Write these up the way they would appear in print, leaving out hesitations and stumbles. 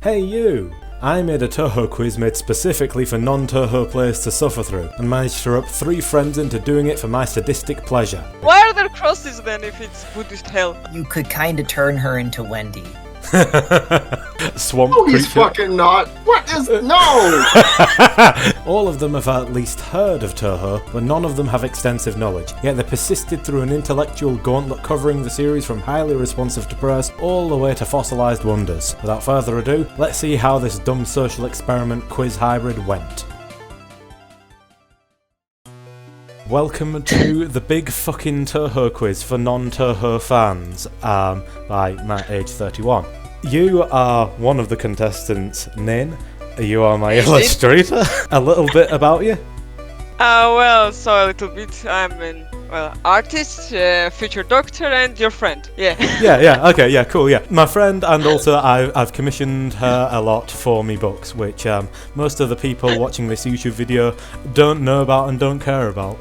Hey you! I made a Touhou quiz made specifically for non-Touhou players to suffer through, and managed to rope 3 friends into doing it for my sadistic pleasure. Why are there crosses then if it's Buddhist hell? You could kinda turn her into Wendy. Swamp Oh, creature. he's fucking not. What is... No! All of them have at least heard of Touhou, but none of them have extensive knowledge. Yet they persisted through an intellectual gauntlet covering the series from highly responsive to prose all the way to fossilised wonders. Without further ado, let's see how this dumb social experiment quiz hybrid went. Welcome to the big fucking Touhou quiz for non-Touhou fans, by Matt, age 31. You are one of the contestants, Nin. You are my illustrator. A little bit about you? Well, so a little bit. I'm an artist, future doctor, and your friend. Yeah. Okay, cool, my friend, and also I've commissioned her a lot for me books, which most of the people watching this YouTube video don't know about and don't care about.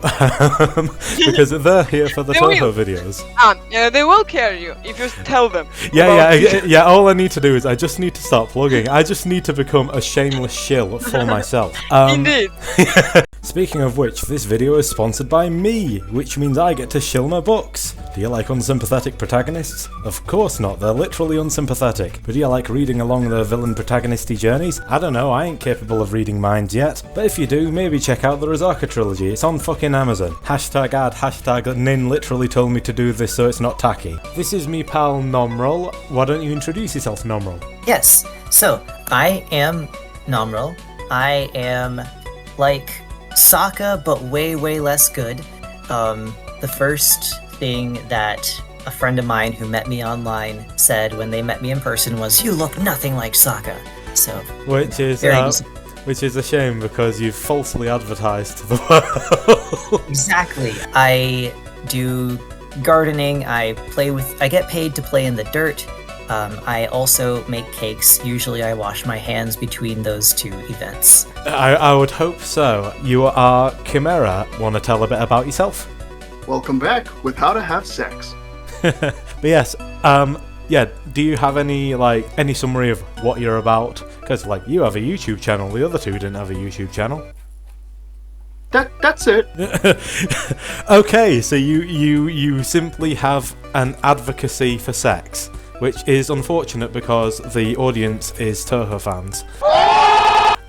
Because they're here for the Touhou videos. They will carry you if you tell them. Yeah, all I need to do is I just need to start plugging. I just need to become a shameless shill for myself. Indeed. Speaking of which, this video is sponsored by me, which means I get to shill my books. Do you like unsympathetic protagonists? Of course not, they're literally unsympathetic. But do you like reading along their villain protagonisty journeys? I don't know, I ain't capable of reading minds yet. But if you do, maybe check out the Rizaka trilogy, it's on fucking Amazon. #ad, Nin literally told me to do this so it's not tacky. This is me pal Nomral. Why don't you introduce yourself, Nomral? Yes, so I am Nomral. I am like Sokka, but way less good. The first thing that a friend of mine who met me online said when they met me in person was, "You look nothing like Sokka." So, which is a shame because you've falsely advertised to the world. Exactly. I do gardening. I get paid to play in the dirt. I also make cakes. Usually I wash my hands between those two events. I would hope so. You are Chimera. Want to tell a bit about yourself? Welcome back with How to Have Sex. But yes, do you have any summary of what you're about? Because you have a YouTube channel, the other two didn't have a YouTube channel. That's it. Okay, so you simply have an advocacy for sex, which is unfortunate because the audience is Touhou fans.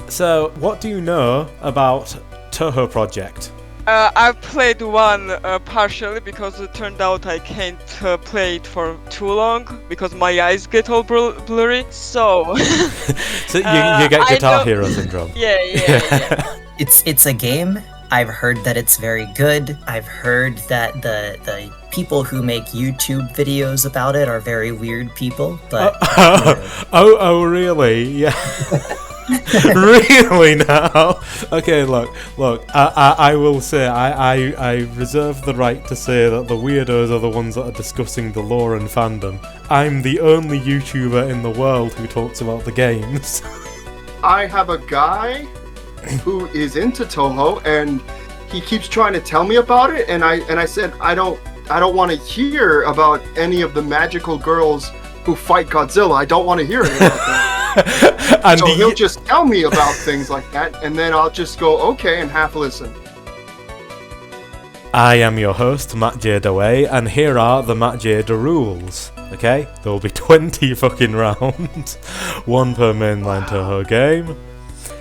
So, what do you know about Touhou Project? I've played one partially because it turned out I can't play it for too long because my eyes get all blurry. So, so you get Guitar Hero syndrome. Yeah. It's a game. I've heard that it's very good. I've heard that the people who make YouTube videos about it are very weird people, but... Oh, really? Yeah. Really now? Okay, look, I will say, I reserve the right to say that the weirdos are the ones that are discussing the lore and fandom. I'm the only YouTuber in the world who talks about the games. I have a guy who is into Touhou, and he keeps trying to tell me about it, and I said I don't want to hear about any of the magical girls who fight Godzilla. I don't want to hear anything about that. And so he'll just tell me about things like that, and then I'll just go okay and half listen. I am your host, Matt J. Daway, and here are the Matt J. rules. Okay, there will be 20 fucking rounds, 1 per mainline Touhou game.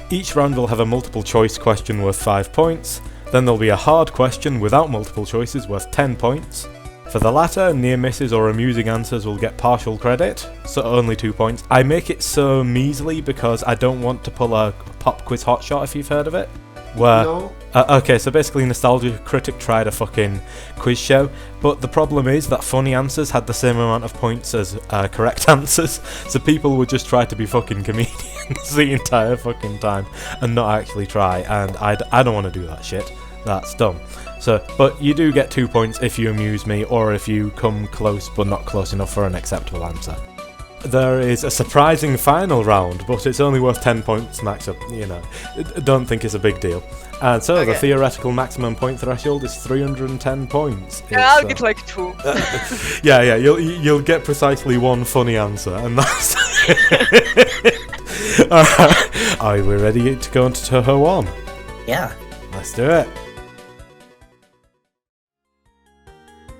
Each round will have a multiple choice question worth 5 points, then there'll be a hard question without multiple choices worth 10 points. For the latter, near misses or amusing answers will get partial credit, so only 2 points. I make it so measly because I don't want to pull a pop quiz hotshot, if you've heard of it. No. Okay, so basically Nostalgia Critic tried a fucking quiz show, but the problem is that funny answers had the same amount of points as correct answers, so people would just try to be fucking comedians the entire fucking time and not actually try, and I don't want to do that shit. That's dumb. So, but you do get 2 points if you amuse me or if you come close but not close enough for an acceptable answer. There is a surprising final round, but it's only worth 10 points max up, don't think it's a big deal. And so the theoretical maximum point threshold is 310 points. Yeah, I'll get like 2. Yeah, you'll get precisely 1 funny answer, and that's Alright, are we ready to go into Touhou 1? Yeah. Let's do it.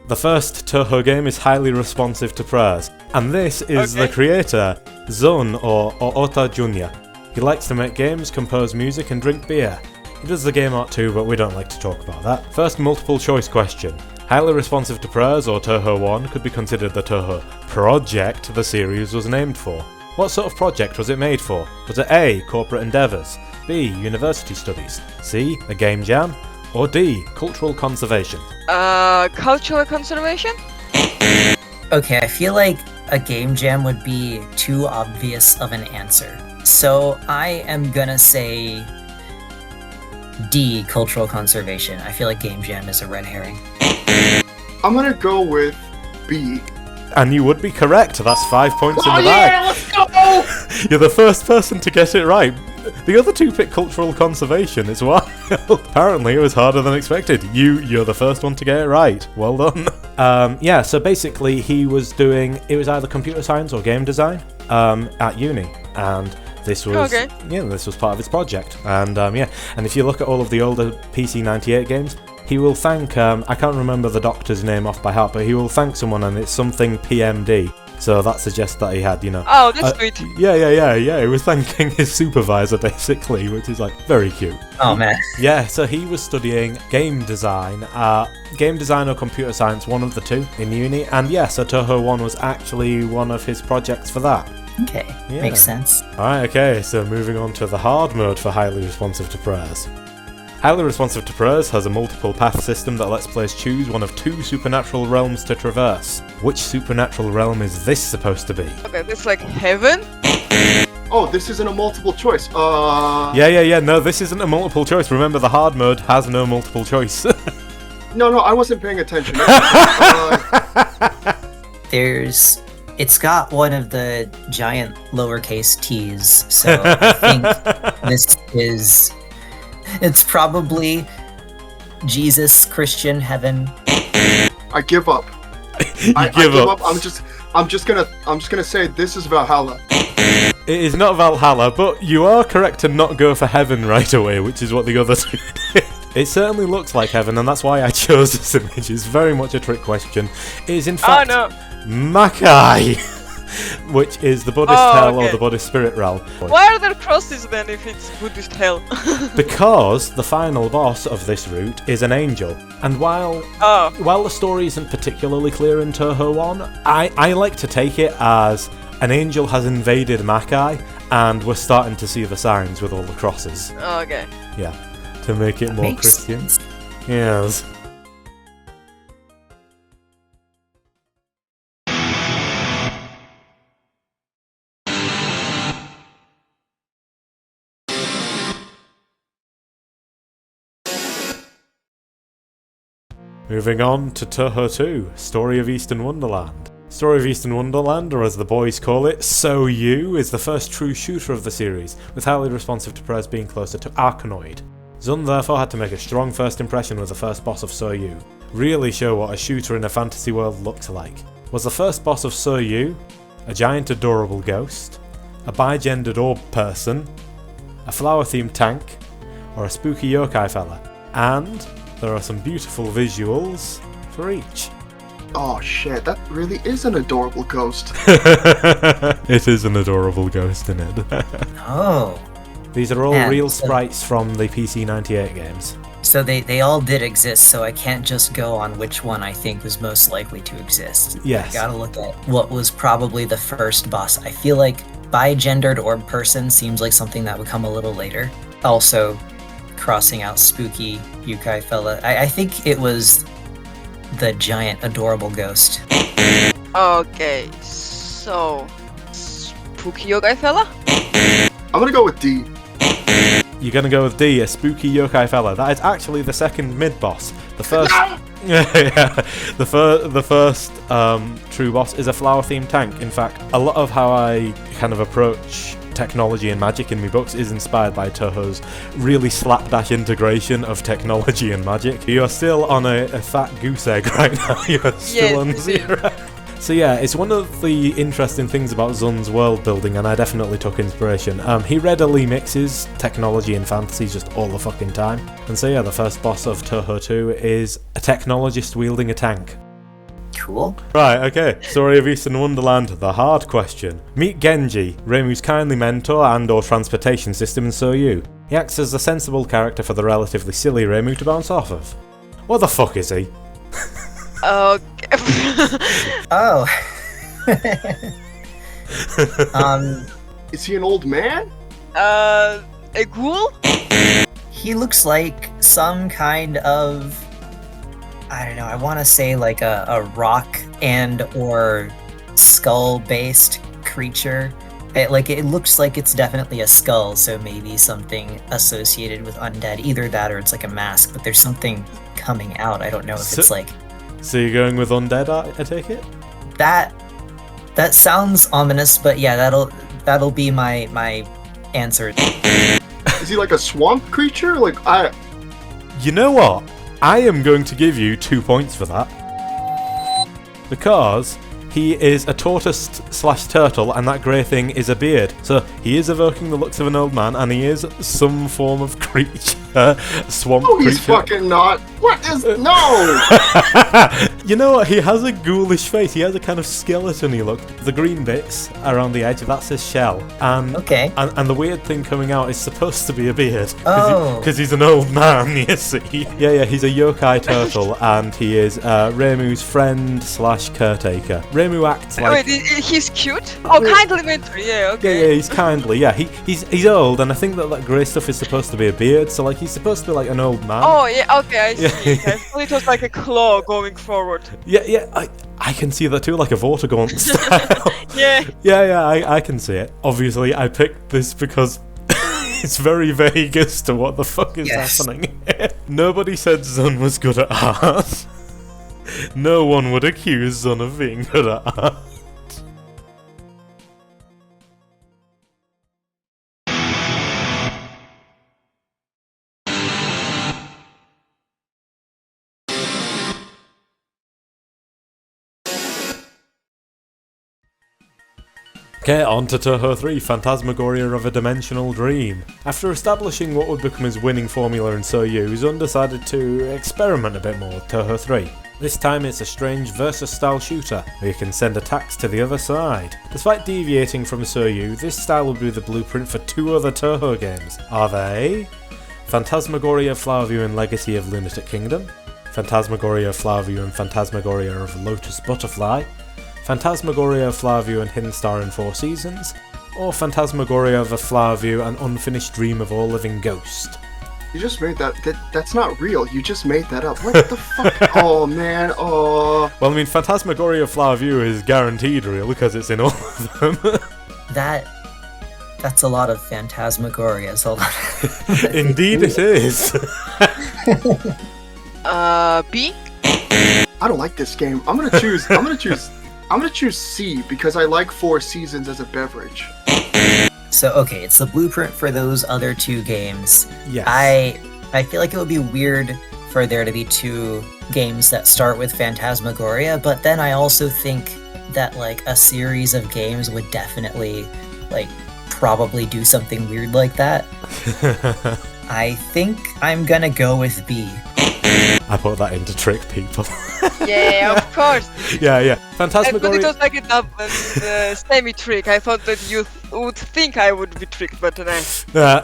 The first Touhou game is highly responsive to prayers, and this is the creator, Zun or Ota Jr. He likes to make games, compose music and drink beer. He does the game art too, but we don't like to talk about that. First multiple choice question. Highly responsive to prayers or Touhou 1 could be considered the Touhou project the series was named for. What sort of project was it made for? Was it A, corporate endeavours, B, university studies, C, a game jam, or D, cultural conservation? Cultural conservation? Okay, I feel like a game jam would be too obvious of an answer. So I am gonna say D, cultural conservation. I feel like game jam is a red herring. I'm gonna go with B. And you would be correct, that's 5 points in the yeah, bag. let's go! You're the first person to get it right. The other two picked cultural conservation as well. Apparently it was harder than expected. You're the first one to get it right. Well done. Yeah, so basically he was doing, it was either computer science or game design at uni. And this was, this was part of his project. And and if you look at all of the older PC 98 games, he will thank, I can't remember the doctor's name off by heart, but he will thank someone and it's something PMD. So that suggests that he had, Oh, that's sweet. Yeah. He was thanking his supervisor, basically, which is, very cute. Oh, man. Yeah, so he was studying game design or computer science, one of the two, in uni. And so Touhou 1 was actually one of his projects for that. Okay, makes sense. Alright, okay, so moving on to the hard mode for highly responsive to prayers. Highly responsive to prayers has a multiple path system that lets players choose one of two supernatural realms to traverse. Which supernatural realm is this supposed to be? Okay, this like heaven? Oh, this isn't a multiple choice. Yeah, no, this isn't a multiple choice. Remember, the hard mode has no multiple choice. No, I wasn't paying attention. It's got one of the giant lowercase t's, so I think it's probably Jesus, Christian, heaven. I give up. I give up. I'm just gonna say this is Valhalla. It is not Valhalla, but you are correct to not go for heaven right away, which is what the other two did. It certainly looks like heaven, and that's why I chose this image. It's very much a trick question. It is in fact Makai, which is the Buddhist hell or the Buddhist spirit realm. Why are there crosses then if it's Buddhist hell? Because the final boss of this route is an angel, and while the story isn't particularly clear in Touhou 1, I like to take it as an angel has invaded Makai, and we're starting to see the signs with all the crosses. Okay. Yeah, to make it more Christian. Yes. Moving on to Touhou 2, Story of Eastern Wonderland. Story of Eastern Wonderland, or as the boys call it, SoEW, is the first true shooter of the series, with highly responsive to prayers being closer to Arkanoid. Zun therefore had to make a strong first impression with the first boss of SoEW, really show what a shooter in a fantasy world looks like. Was the first boss of SoEW a giant adorable ghost, a bi-gendered orb person, a flower-themed tank, or a spooky yokai fella? And there are some beautiful visuals for each. Oh shit, that really is an adorable ghost. It is an adorable ghost, isn't it? Oh. These are all real sprites from the PC 98 games. So they all did exist, so I can't just go on which one I think was most likely to exist. Yes. I gotta look at what was probably the first boss. I feel like bi-gendered orb person seems like something that would come a little later. Also, crossing out spooky yokai fella. I think it was the giant adorable ghost. Okay, so spooky yokai fella? I'm gonna go with D. You're gonna go with D, a spooky yokai fella. That is actually the second mid-boss. The first, the first true boss is a flower-themed tank. In fact, a lot of how I kind of approach technology and magic in my books is inspired by Touhou's really slapdash integration of technology and magic. You're still on a fat goose egg right now. You're still on 0. So yeah, it's one of the interesting things about Zun's world building, and I definitely took inspiration. He readily mixes technology and fantasy just all the fucking time. And so yeah, the first boss of Touhou 2 is a technologist wielding a tank. Cool. Right, okay. Story of Eastern Wonderland, the hard question. Meet Genji, Reimu's kindly mentor and or transportation system in SoEW. He acts as a sensible character for the relatively silly Reimu to bounce off of. What the fuck is he? Okay. Oh. Is he an old man? A ghoul? He looks like some kind of, I don't know, I want to say like a rock and or skull-based creature. It looks like it's definitely a skull, so maybe something associated with undead. Either that or it's like a mask, but there's something coming out. I don't know if it's like... So you're going with undead, I take it? That sounds ominous, but yeah, that'll be my answer. Is he like a swamp creature? You know what? I am going to give you 2 points for that. Because he is a tortoise/turtle, and that grey thing is a beard. So he is evoking the looks of an old man, and he is some form of creature, swamp No, creature. he's fucking not. What is no? You know what? He has a ghoulish face. He has a kind of skeleton-y look. The green bits around the edge, that's his shell. And Okay. and the weird thing coming out is supposed to be a beard. Oh. Because he's an old man, you see. Yeah, he's a yokai turtle, and he is Reimu's friend/caretaker. Reimu acts like... Wait, he's cute? Oh, kindly mentor, yeah, okay. Yeah, he's kindly, yeah. He's old, and I think that grey stuff is supposed to be a beard, so like he's supposed to be like an old man. Oh, yeah, okay, I see. Yeah. I thought it was like a claw going forward. Yeah, I can see that too, like a Vortigaunt style. Yeah. Yeah, I can see it. Obviously, I picked this because it's very vague as to what the fuck is happening here. Nobody said Zun was good at art. No one would accuse Zun of being good at art. Okay, on to Touhou 3, Phantasmagoria of a Dimensional Dream. After establishing what would become his winning formula in SoEW, Zun decided to experiment a bit more with Touhou 3. This time it's a strange versus style shooter, where you can send attacks to the other side. Despite deviating from SoEW, this style will be the blueprint for 2 other Touhou games. Are they? Phantasmagoria of Flowerview and Legacy of Lunatic Kingdom, Phantasmagoria of Flowerview and Phantasmagoria of Lotus Butterfly, Phantasmagoria of Flowerview and Hidden Star in 4 Seasons, or Phantasmagoria of a Flowerview and Unfinished Dream of All Living Ghost. You just made that's not real. You just made that up. What the fuck? Oh man. Oh. Well, I mean, Phantasmagoria of Flowerview is guaranteed real because it's in all of them. That's a lot of phantasmagorias. Hold on. Indeed it is. B? I don't like this game. I'm gonna choose C because I like 4 Seasons as a beverage. So okay, it's the blueprint for those other 2 games. Yes. I feel like it would be weird for there to be 2 games that start with Phantasmagoria, but then I also think that like a series of games would definitely like probably do something weird like that. I think I'm gonna go with B. I put that in to trick people. Yeah, of course. Yeah. But Phantasmagoria... it was like a double semi-trick. I thought that you would think I would be tricked, but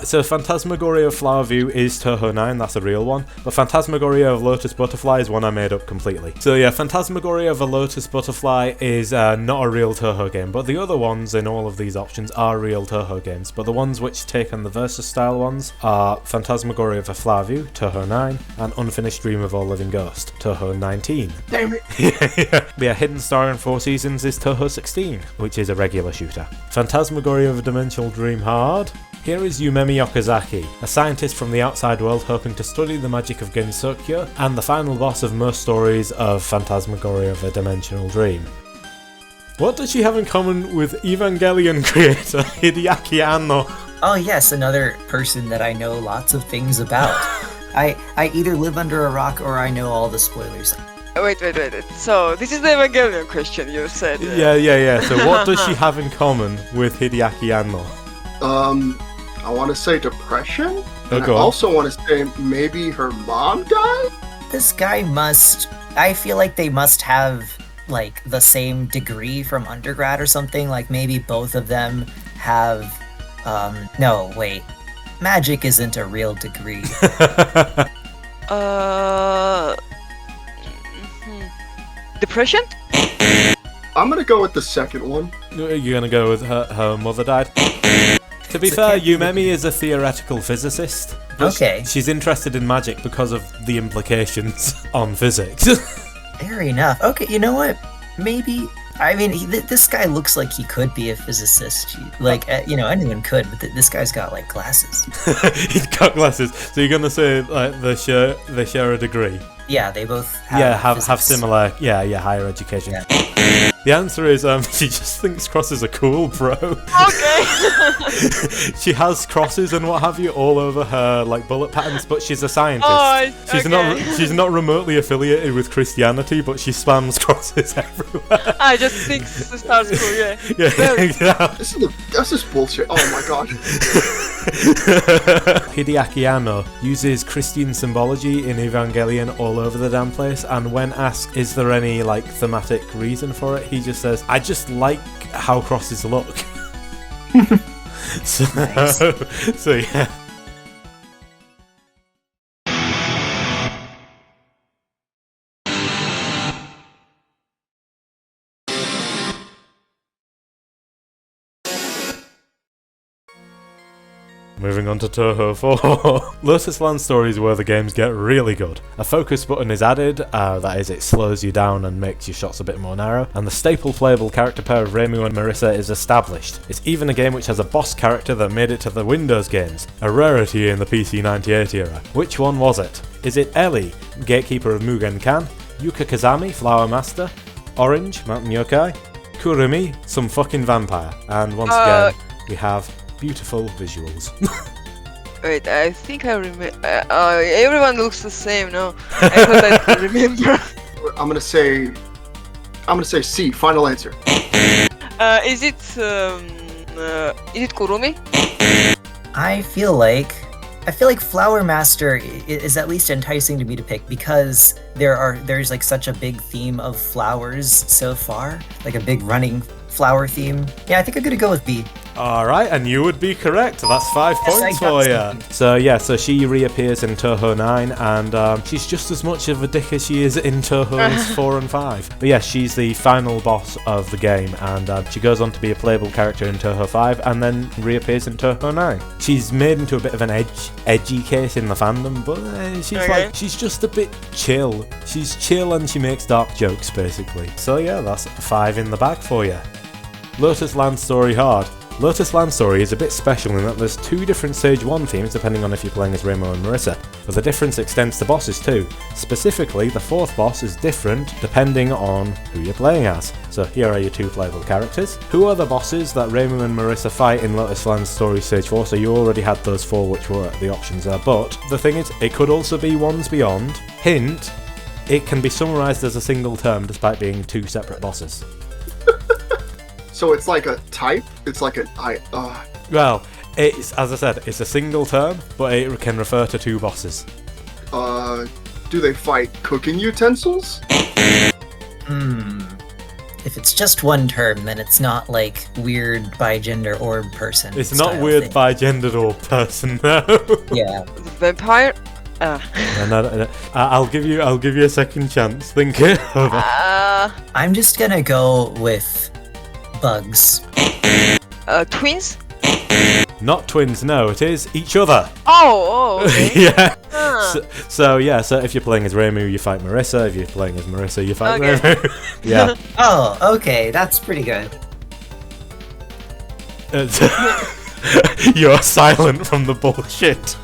so Phantasmagoria of Flowerview is Touhou 9, that's a real one. But Phantasmagoria of Lotus Butterfly is one I made up completely. So yeah, Phantasmagoria of a Lotus Butterfly is not a real Touhou game, but the other ones in all of these options are real Touhou games. But the ones which take on the Versus style ones are Phantasmagoria of a Flowerview, Touhou 9, and Unfinished Dream of All Living Ghost, Touhou 19. Damn it. Yeah, Hidden Star in 4 Seasons is Touhou 16, which is a regular shooter. Phantasmagoria of a Dimensional Dream Hard. Here is Yumemi Okazaki, a scientist from the outside world hoping to study the magic of Gensokyo, and the final boss of most stories of Phantasmagoria of a Dimensional Dream. What does she have in common with Evangelion creator Hideaki Anno? Oh yes, another person that I know lots of things about. I either live under a rock or I know all the spoilers. Wait. So this is the Evangelion question you said. Yeah. So what does she have in common with Hideaki Anno? I want to say depression. Oh, And I go on. also want to say maybe her mom died. This guy must. I feel like they must have like the same degree from undergrad or something. Like maybe both of them have. No, wait. Magic isn't a real degree. Depression? I'm gonna go with the second one. You're gonna go with her mother died? To be fair, Yumemi is a theoretical physicist. But Okay. She's interested in magic because of the implications on physics. Fair enough. Okay, you know what? Maybe. I mean, this guy looks like he could be a physicist. Like, anyone could, but this guy's got like glasses. He's got glasses. So you're gonna say like they share a degree? Yeah, they both have. Have physics. similar higher education. Yeah. The answer is she just thinks crosses are cool, bro. Okay. She has crosses and what have you all over her like bullet patterns, but she's a scientist. She's not remotely affiliated with Christianity, but she spams crosses everywhere. I just think the stars cool, yeah. Yeah. This is bullshit. Oh my god. Hideaki Anno uses Christian symbology in Evangelion all over the damn place, and when asked is there any like thematic reason for it, he just says, I just like how crosses look. So yeah. Moving on to Touhou 4. Lotus Land Story is where the games get really good. A focus button is added, that is, it slows you down and makes your shots a bit more narrow, and the staple playable character pair of Reimu and Marissa is established. It's even a game which has a boss character that made it to the Windows games, a rarity in the PC 98 era. Which one was it? Is it Ellie, Gatekeeper of Mugen Kan, Yuka Kazami, Flower Master, Orange, Mountain Yokai, Kurumi, some fucking vampire, and once again, we have beautiful visuals. Wait, I think I remember. Everyone looks the same, no? I thought I could remember. I'm gonna say C. Final answer. Is it Kurumi? I feel like Flower Master is at least enticing to me to pick because there's like such a big theme of flowers so far, like a big running flower theme. Yeah, I think I'm gonna go with B. Alright, and you would be correct. That's 5 Yes, points I got for you. something. So she reappears in Touhou 9, and she's just as much of a dick as she is in Touhou's 4 and 5. But yeah, she's the final boss of the game, and she goes on to be a playable character in Touhou 5, and then reappears in Touhou 9. She's made into a bit of an edgy case in the fandom, but she's just a bit chill. She's chill and she makes dark jokes, basically. So yeah, that's 5 in the bag for you. Lotus Land Story Hard. Lotus Land Story is a bit special in that there's 2 different Stage 1 themes depending on if you're playing as Reimu and Marissa, but the difference extends to bosses too. Specifically, the 4th boss is different depending on who you're playing as. So here are your 2 playable characters. Who are the bosses that Reimu and Marissa fight in Lotus Land Story Stage 4? So you already had those 4 which were the options there, but the thing is, it could also be Ones Beyond. Hint, it can be summarised as a single term despite being 2 separate bosses. So it's like a type. It's like a Well, it's, as I said, it's a single term, but it can refer to 2 bosses. Do they fight cooking utensils? If it's just one term, then it's not like weird bigender orb person. It's not style weird thing. by gendered or person, no. Yeah. Vampire? No. I'll give you a second chance. Think it over. I'm just gonna go with bugs. Twins? Not twins, no. It is each other. Oh, okay. Yeah. Ah. So if you're playing as Reimu, you fight Marissa. If you're playing as Marissa, you fight Okay. Reimu. Yeah. Oh, okay, that's pretty good. You're silent from the bullshit.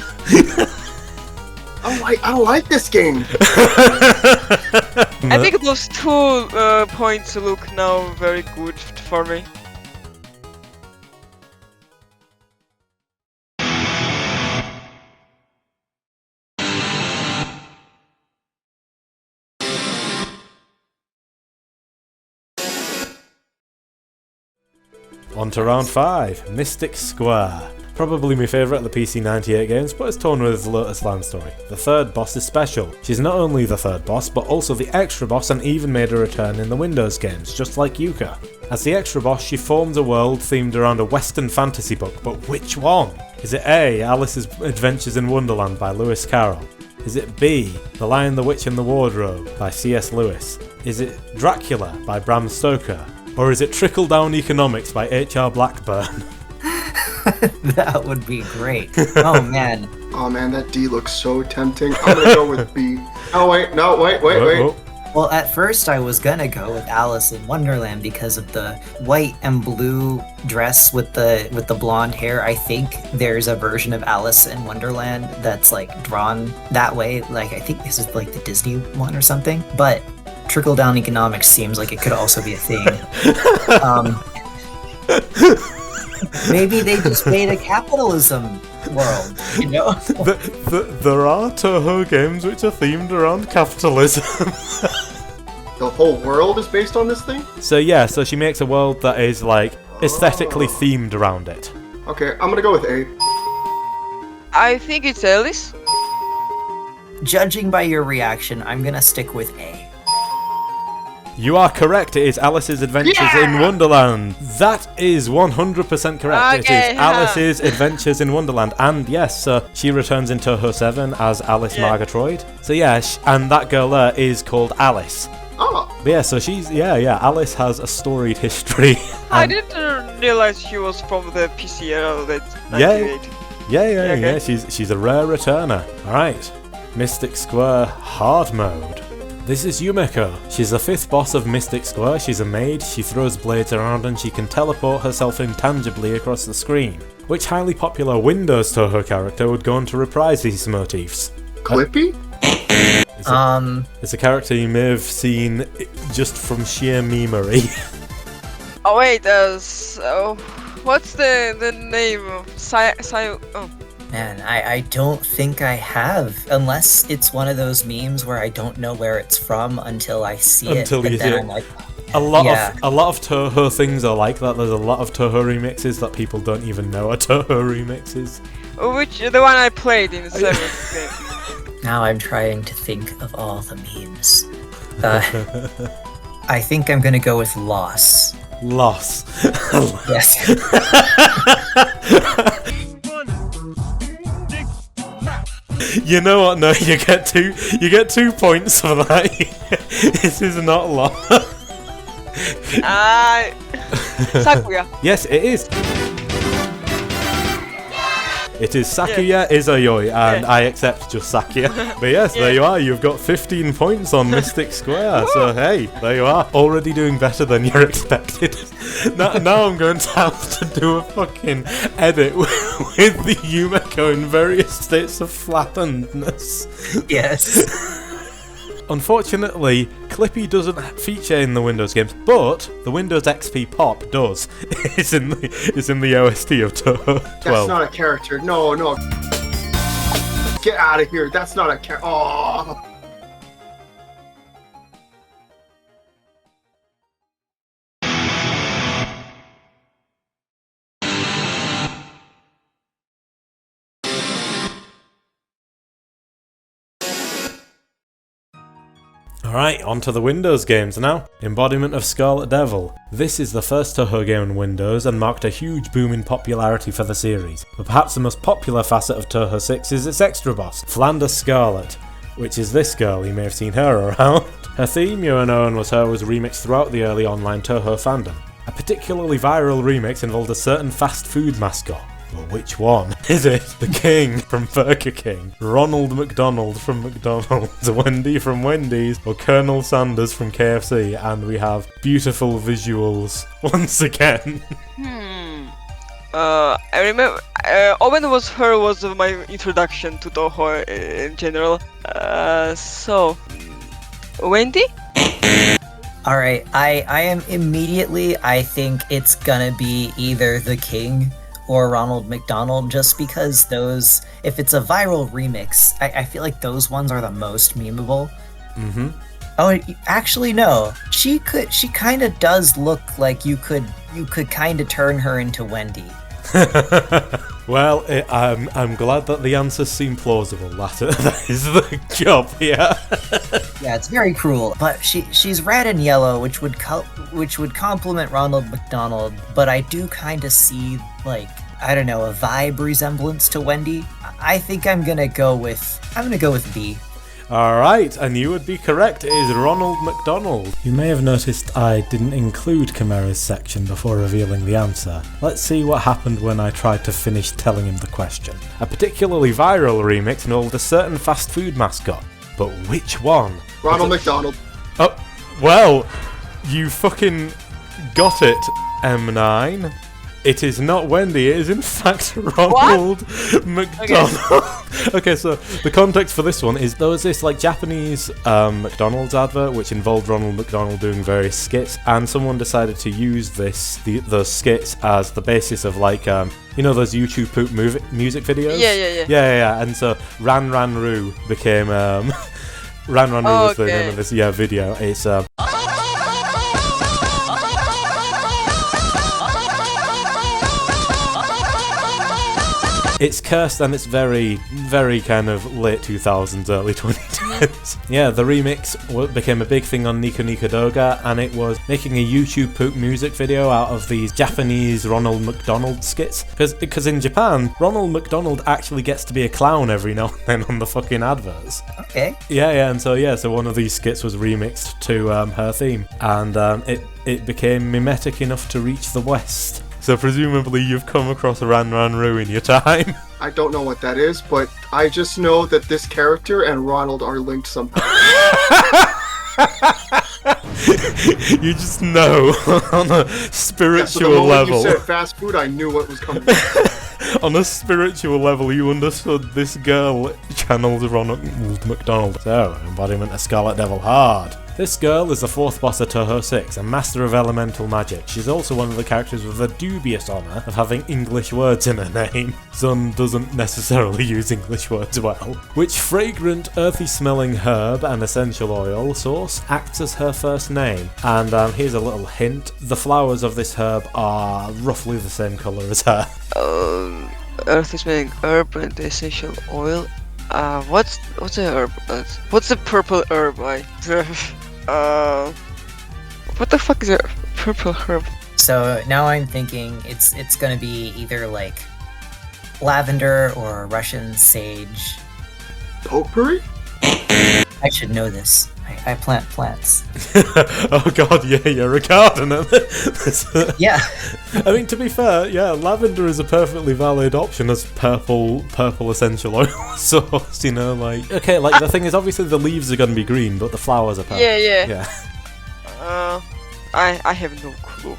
I don't like this game. I think those 2 points look now very good for me. On to round 5, Mystic Square. Probably my favourite of the PC98 games, but it's torn with Lotus Land Story. The third boss is special. She's not only the third boss, but also the extra boss and even made a return in the Windows games, just like Yuka. As the extra boss, she forms a world themed around a Western fantasy book, but which one? Is it A, Alice's Adventures in Wonderland by Lewis Carroll? Is it B, The Lion, the Witch and the Wardrobe by C.S. Lewis? Is it Dracula by Bram Stoker? Or is it Trickle Down Economics by H.R. Blackburn? That would be great. Oh man. Oh man, that D looks so tempting. I'm gonna go with B. Oh wait, no, wait. Well, at first I was gonna go with Alice in Wonderland because of the white and blue dress with the blonde hair. I think there's a version of Alice in Wonderland that's like drawn that way. Like I think this is like the Disney one or something. But trickle down economics seems like it could also be a thing. Maybe they just made a capitalism world, you know? There are Touhou games which are themed around capitalism. The whole world is based on this thing? So she makes a world that is like aesthetically themed around it. Okay, I'm gonna go with A. I think it's Alice. Judging by your reaction, I'm gonna stick with A. You are correct, it is Alice's Adventures in Wonderland. That is 100% correct. Okay, it is Alice's Adventures in Wonderland. And yes, she returns in Touhou 7 as Alice Margatroyd. So yeah, and that girl there is called Alice. Oh. But yeah, so she's, Alice has a storied history. I didn't realize she was from the PC era that Yeah, she's a rare returner. Alright, Mystic Square Hard Mode. This is Yumeko. She's the 5th boss of Mystic Square. She's a maid, she throws blades around and she can teleport herself intangibly across the screen. Which highly popular Windows Touhou character would go on to reprise these motifs? Clippy? It's a character you may have seen just from sheer memery. Oh wait, so what's the name of Man, I don't think I have, unless it's one of those memes where I don't know where it's from until I see it. Until you see it. I'm like, a lot of Touhou things are like that. There's a lot of Touhou remixes that people don't even know are Touhou remixes. Which the one I played in the 7th game. Now I'm trying to think of all the memes. I think I'm gonna go with Loss. Loss. Yes. You know what? No, you get 2 points for that. This is not Loss. Sakuya. Yes, it is. It is Sakuya Izayoi, and I accept just Sakuya. But yes, there you are. You've got 15 points on Mystic Square. So hey, there you are. Already doing better than you expected. Now I'm going to have to do a fucking edit with the Yumeko in various states of flattenedness. Yes. Unfortunately, Clippy doesn't feature in the Windows games, but the Windows XP Pop does. It's in the EoSD of Touhou 12. That's not a character. No. Get out of here. That's not a character. Oh. Alright, on to the Windows games now. Embodiment of Scarlet Devil. This is the first Touhou game in Windows and marked a huge boom in popularity for the series. But perhaps the most popular facet of Touhou 6 is its extra boss, Flanders Scarlet, which is this girl. You may have seen her around. Her theme, You Know and Was Her, was remixed throughout the early online Touhou fandom. A particularly viral remix involved a certain fast food mascot. But which one? Is it the King from Burger King, Ronald McDonald from McDonald's, Wendy from Wendy's, or Colonel Sanders from KFC? And we have beautiful visuals once again. I remember Owen Was Her was my introduction to Touhou in general. So Wendy? Alright, I am immediately, I think it's gonna be either the King or Ronald McDonald, just because those, if it's a viral remix, I feel like those ones are the most memeable. Oh, actually, no. She kind of does look like you could kind of turn her into Wendy. Well, I'm glad that the answers seem plausible. That is the job here. Yeah, it's very cruel, but she's red and yellow, which would complement Ronald McDonald. But I do kind of see, like, I don't know, a vibe resemblance to Wendy. I think I'm gonna go with B. Alright, and you would be correct. It is Ronald McDonald. You may have noticed I didn't include Chimera's section before revealing the answer. Let's see what happened when I tried to finish telling him the question. A particularly viral remix involved a certain fast food mascot. But which one? Ronald McDonald. Oh, well, you fucking got it, M9. It is not Wendy, it is in fact Ronald McDonald. Okay, so the context for this one is there was this like Japanese McDonald's advert which involved Ronald McDonald doing various skits, and someone decided to use those skits as the basis of like you know those YouTube poop music videos? Yeah. And so Ran Ran Roo became Ran Ran Roo was the name of this video. It's It's cursed and it's very, very kind of late 2000s, early 2010s. Yeah, the remix became a big thing on Nico Nico Doga, and it was making a YouTube poop music video out of these Japanese Ronald McDonald skits. Because in Japan, Ronald McDonald actually gets to be a clown every now and then on the fucking adverts. Okay. Yeah, and so one of these skits was remixed to her theme, and it became mimetic enough to reach the West. So presumably you've come across Ran Ran Roo in your time. I don't know what that is, but I just know that this character and Ronald are linked somehow. You just know on a spiritual so the level. You said fast food, I knew what was coming. On a spiritual level, you understood this girl channels Ronald McDonald. So, embodiment of Scarlet Devil hard. This girl is the fourth boss of Touhou 6, a master of elemental magic. She's also one of the characters with the dubious honour of having English words in her name. Sun doesn't necessarily use English words well. Which fragrant, earthy smelling herb and essential oil source acts as her first name? And here's a little hint. The flowers of this herb are roughly the same colour as her. Earthy smelling herb and essential oil. What's the herb? What's the purple herb? What the fuck is a purple herb? So now I'm thinking it's gonna be either like lavender or Russian sage. Potpourri? I should know this. I plant plants. Oh god, yeah, you're a gardener. Yeah. I mean, to be fair, yeah, lavender is a perfectly valid option as purple essential oil source, you know, like... Okay, like, the thing is, obviously the leaves are gonna be green, but the flowers are purple. Yeah. I have no clue.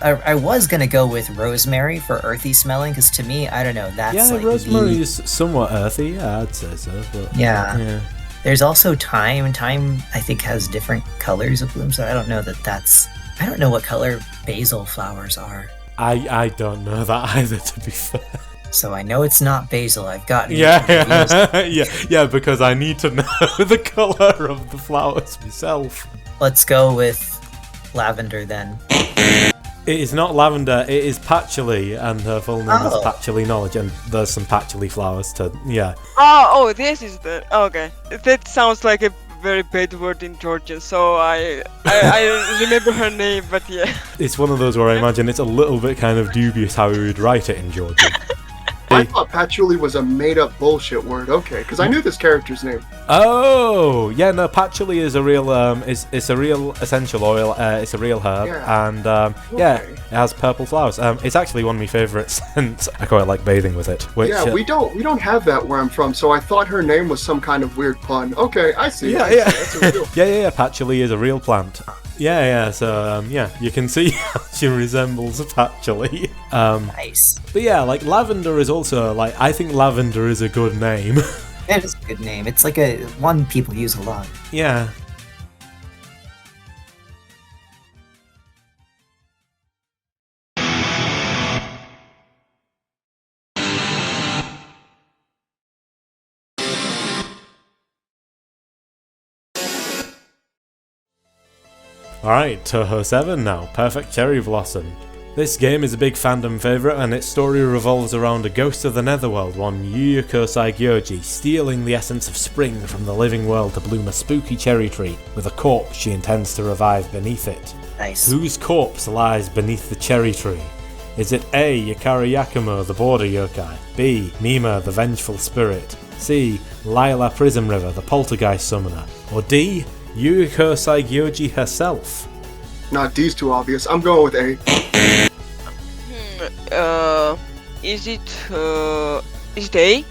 I was gonna go with rosemary for earthy smelling, because to me, I don't know, that's like rosemary is somewhat earthy, yeah, I'd say so, but... Yeah. There's also thyme. Thyme, I think, has different colors of bloom, so I don't know I don't know what color basil flowers are. I don't know that either, to be fair. So I know it's not basil. I've gotten yeah, because I need to know the colour of the flowers myself. Let's go with lavender then. It is not lavender, it is patchouli, and her full name is Patchouli Knowledge, and there's some patchouli flowers to, yeah. Oh, this is the... Okay. That sounds like a very bad word in Georgian, so I remember her name, but yeah. It's one of those where I imagine it's a little bit kind of dubious how we would write it in Georgian. I thought patchouli was a made-up bullshit word. Okay, because I knew this character's name. Oh, yeah, no, patchouli is a real, it's a real essential oil. It's a real herb, and yeah, it has purple flowers. It's actually one of my favourite scents. I quite like bathing with it. Which, yeah, we don't have that where I'm from, so I thought her name was some kind of weird pun. Okay, I see. Yeah. That's a real... yeah. Patchouli is a real plant. Yeah. So you can see how she resembles patchouli. Nice. But yeah, like lavender is also like I think lavender is a good name. It is a good name. It's like one people use a lot. Yeah. Alright, Touhou 7 now, Perfect Cherry Blossom. This game is a big fandom favourite, and its story revolves around a ghost of the netherworld, one Yuuko Saigyoji, stealing the essence of spring from the living world to bloom a spooky cherry tree, with a corpse she intends to revive beneath it. Nice. Whose corpse lies beneath the cherry tree? Is it A. Yakari Yakumo, the border yokai, B. Mima, the vengeful spirit, C. Lila Prism River, the poltergeist summoner, or D. Yuuko Saigyoji herself? Not D's too obvious. I'm going with A. Is it A?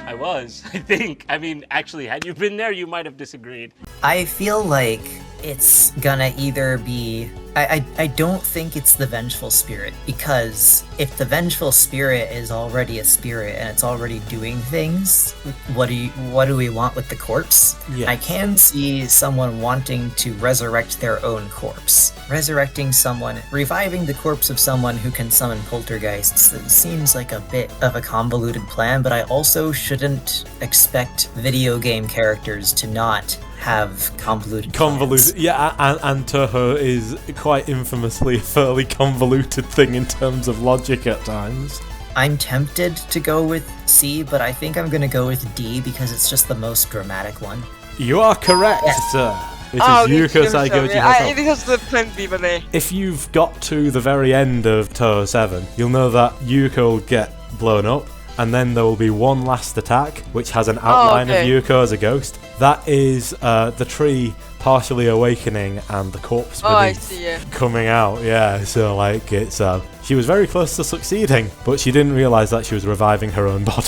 I was, I think. I mean, actually, had you been there, you might have disagreed. I feel like it's gonna either be... I don't think it's the Vengeful Spirit, because if the Vengeful Spirit is already a spirit and it's already doing things, what do we want with the corpse? Yes. I can see someone wanting to resurrect their own corpse. Resurrecting someone, reviving the corpse of someone who can summon poltergeists, it seems like a bit of a convoluted plan, but I also shouldn't expect video game characters to not have convoluted plans. Yeah, and Touhou is quite infamously a fairly convoluted thing in terms of logic at times. I'm tempted to go with C, but I think I'm gonna go with D because it's just the most dramatic one. You are correct, sir. It is Yuuko Saigyoji herself. It has the plan B, but A. If you've got to the very end of Touhou 7, you'll know that Yuuko will get blown up, and then there will be one last attack, which has an outline of Yuuko as a ghost. That is the tree partially awakening and the corpse beneath coming out. Yeah, so like it's she was very close to succeeding, but she didn't realise that she was reviving her own body.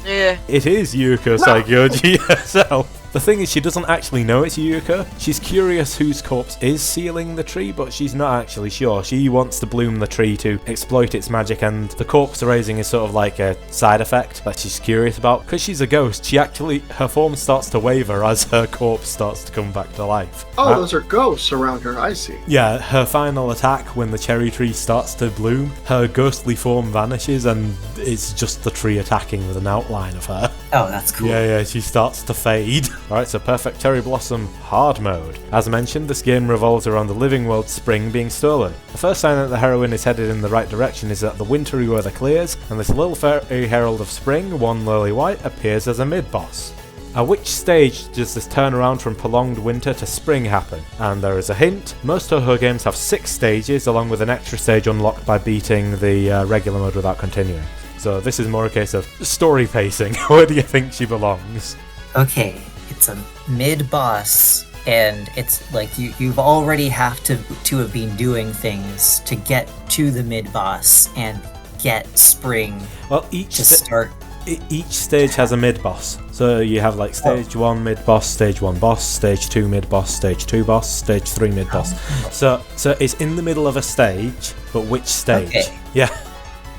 Yeah. It is Yuuko Saigyoji herself. The thing is, she doesn't actually know it's Yuuko. She's curious whose corpse is sealing the tree, but she's not actually sure. She wants to bloom the tree to exploit its magic, and the corpse raising is sort of like a side effect that she's curious about. Because she's a ghost, her form starts to waver as her corpse starts to come back to life. Oh, those are ghosts around her, I see. Yeah, her final attack, when the cherry tree starts to bloom, her ghostly form vanishes and it's just the tree attacking with an outline of her. Oh, that's cool. Yeah, she starts to fade. Alright, so Perfect Cherry Blossom Hard Mode. As mentioned, this game revolves around the living world spring being stolen. The first sign that the heroine is headed in the right direction is that the wintry weather clears, and this little fairy herald of spring, one Lily White, appears as a mid-boss. At which stage does this turnaround from prolonged winter to spring happen? And there is a hint. Most Touhou games have 6 stages, along with an extra stage unlocked by beating the regular mode without continuing. So this is more a case of story pacing. Where do you think she belongs? Okay, it's a mid-boss, and it's like you've already have to have been doing things to get to the mid-boss and get spring. Well, each stage has a mid-boss. So you have like stage 1 mid-boss, stage 1 boss, stage 2 mid-boss, stage 2 boss, stage 3 mid-boss. So it's in the middle of a stage, but which stage? Okay. Yeah.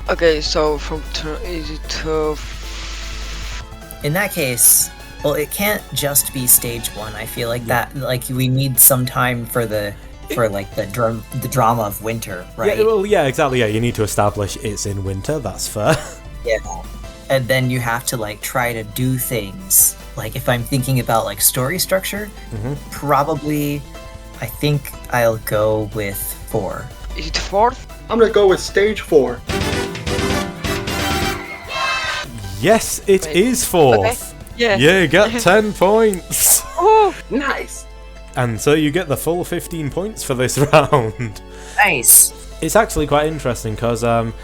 Okay, so from is it in that case, well, it can't just be stage 1. I feel like that, like we need some time for the drama of winter, right? Yeah, well, yeah, exactly. Yeah, you need to establish it's in winter. That's fair. Yeah, and then you have to like try to do things. Like if I'm thinking about like story structure, probably, I think I'll go with 4. Is it 4th? I'm gonna go with stage 4. Yes, it is 4th. Okay. Yeah. Yeah, you got 10 points. Oh, Nice. And so you get the full 15 points for this round. Nice. It's actually quite interesting because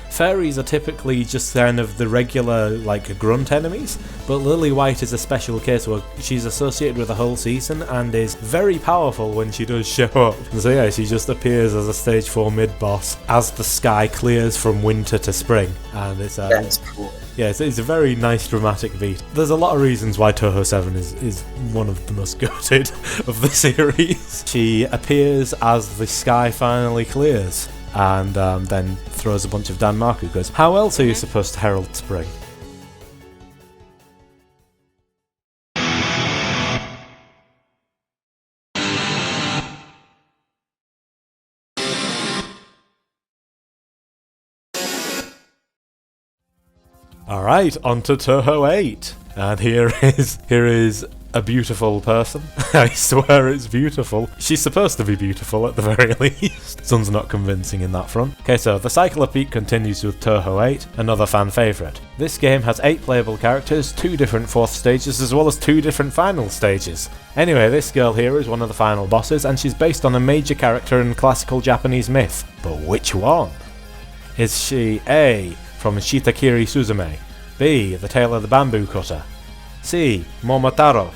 fairies are typically just kind of the regular like grunt enemies, but Lily White is a special case where she's associated with the whole season and is very powerful when she does show up. And so yeah, she just appears as a stage 4 mid-boss as the sky clears from winter to spring, and it's That's cool. yeah, it's a very nice dramatic beat. There's a lot of reasons why Touhou 7 is one of the most goated of the series. She appears as the sky finally clears, and then throws a bunch of Danmarku because how else are you supposed to herald spring? Alright, on to Touhou 8. And here is a beautiful person. I swear it's beautiful. She's supposed to be beautiful at the very least. Sun's not convincing in that front. Okay, so the cycle of peak continues with Touhou 8, another fan favourite. This game has 8 playable characters, 2 different 4th stages, as well as 2 different final stages. Anyway, this girl here is one of the final bosses, and she's based on a major character in classical Japanese myth. But which one? Is she A, from Shitakiri Suzume, B, the Tale of the Bamboo Cutter, C, Momotaro,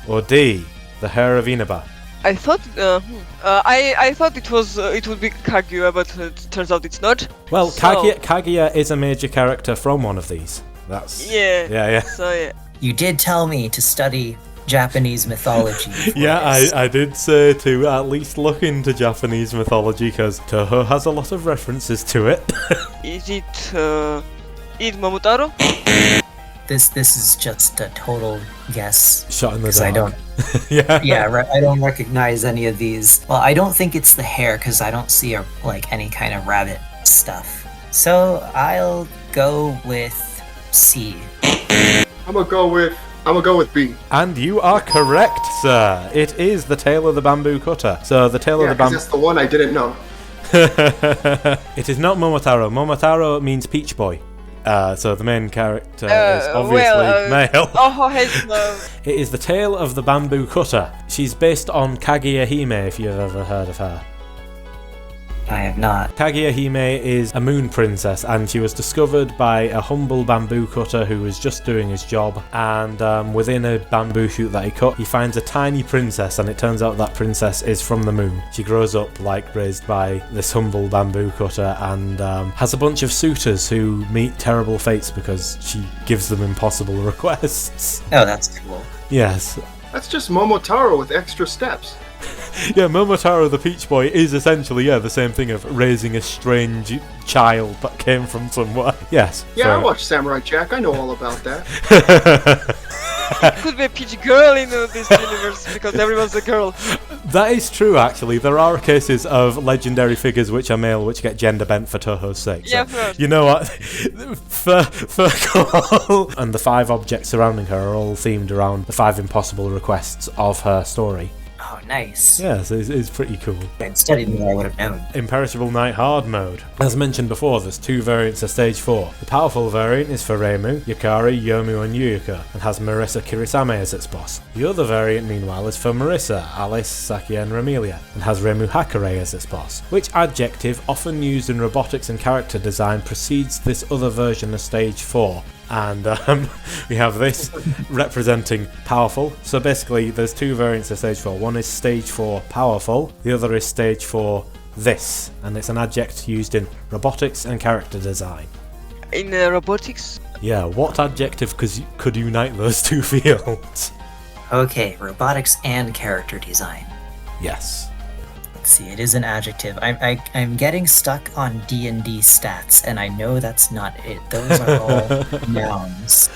or D, the Hair of Inaba? I thought I thought it would be Kaguya, but it turns out it's not. Well, So- Kaguya is a major character from one of these. That's yeah. So yeah. You did tell me to study Japanese mythology. for Yeah, this. I did say to at least look into Japanese mythology because Touhou has a lot of references to it. Is it Momotaro? This is just a total guess. Shot in the Because dark. I don't. Yeah. Yeah, I don't recognize any of these. Well, I don't think it's the hair because I don't see any kind of rabbit stuff. So I'll go with C. I'm gonna go with B. And you are correct, sir. It is the Tale of the Bamboo Cutter. So the Tale Yeah, of the 'cause Bamboo. that's the one I didn't know. It is not Momotaro. Momotaro means Peach Boy. So the main character is obviously male. Oh, has It is the Tale of the Bamboo Cutter. She's based on Kaguya Hime, if you've ever heard of her. I have not. Kaguya Hime is a moon princess, and she was discovered by a humble bamboo cutter who was just doing his job, and within a bamboo shoot that he cut, he finds a tiny princess, and it turns out that princess is from the moon. She grows up, raised by this humble bamboo cutter, and has a bunch of suitors who meet terrible fates because she gives them impossible requests. Oh, that's cool. Yes. That's just Momotaro with extra steps. Yeah, Momotaro the Peach Boy is essentially, the same thing of raising a strange child that came from somewhere. Yes. Yeah, I watched Samurai Jack. I know all about that. could be a peach girl in this universe because everyone's a girl. That is true, actually. There are cases of legendary figures which are male which get gender bent for Touhou's sake. Yeah, So, first. you know what? For Cole. And the 5 objects surrounding her are all themed around the 5 impossible requests of her story. Oh, nice. Yes, it's pretty cool. If I'd studied more, I would have known. Imperishable Night Hard mode. As mentioned before, there's 2 variants of Stage 4. The powerful variant is for Reimu, Yukari, Yomu and Yuyuka, and has Marisa Kirisame as its boss. The other variant, meanwhile, is for Marisa, Alice, Sakia and Ramelia, and has Reimu Hakurei as its boss. Which adjective, often used in robotics and character design, precedes this other version of Stage 4? And we have this representing powerful. So basically there's 2 variants of Stage 4. One is Stage 4 powerful, the other is Stage 4 this, and it's an adjective used in robotics and character design. In robotics? Yeah, what adjective could unite those 2 fields? Okay, robotics and character design. Yes. Let's see, it is an adjective. I'm getting stuck on D&D stats, and I know that's not it. Those are all nouns.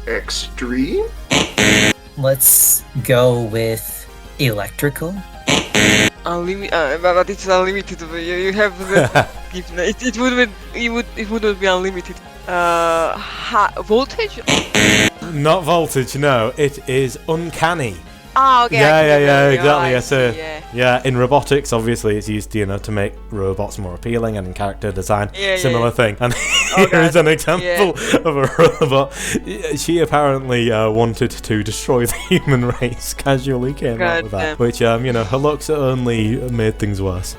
Extreme? Let's go with electrical. Unlimited, but it's unlimited. You have the given. It wouldn't be unlimited. Voltage? Not voltage, no. It is uncanny. Ah, okay. Yeah, exactly. I So, see, yeah. yeah, in robotics, obviously, it's used, to make robots more appealing, and in character design, Yeah, similar yeah. thing. And Oh, here God. is an example of a robot. She apparently wanted to destroy the human race. Casually came out with that, Goddamn. which, her looks only made things worse.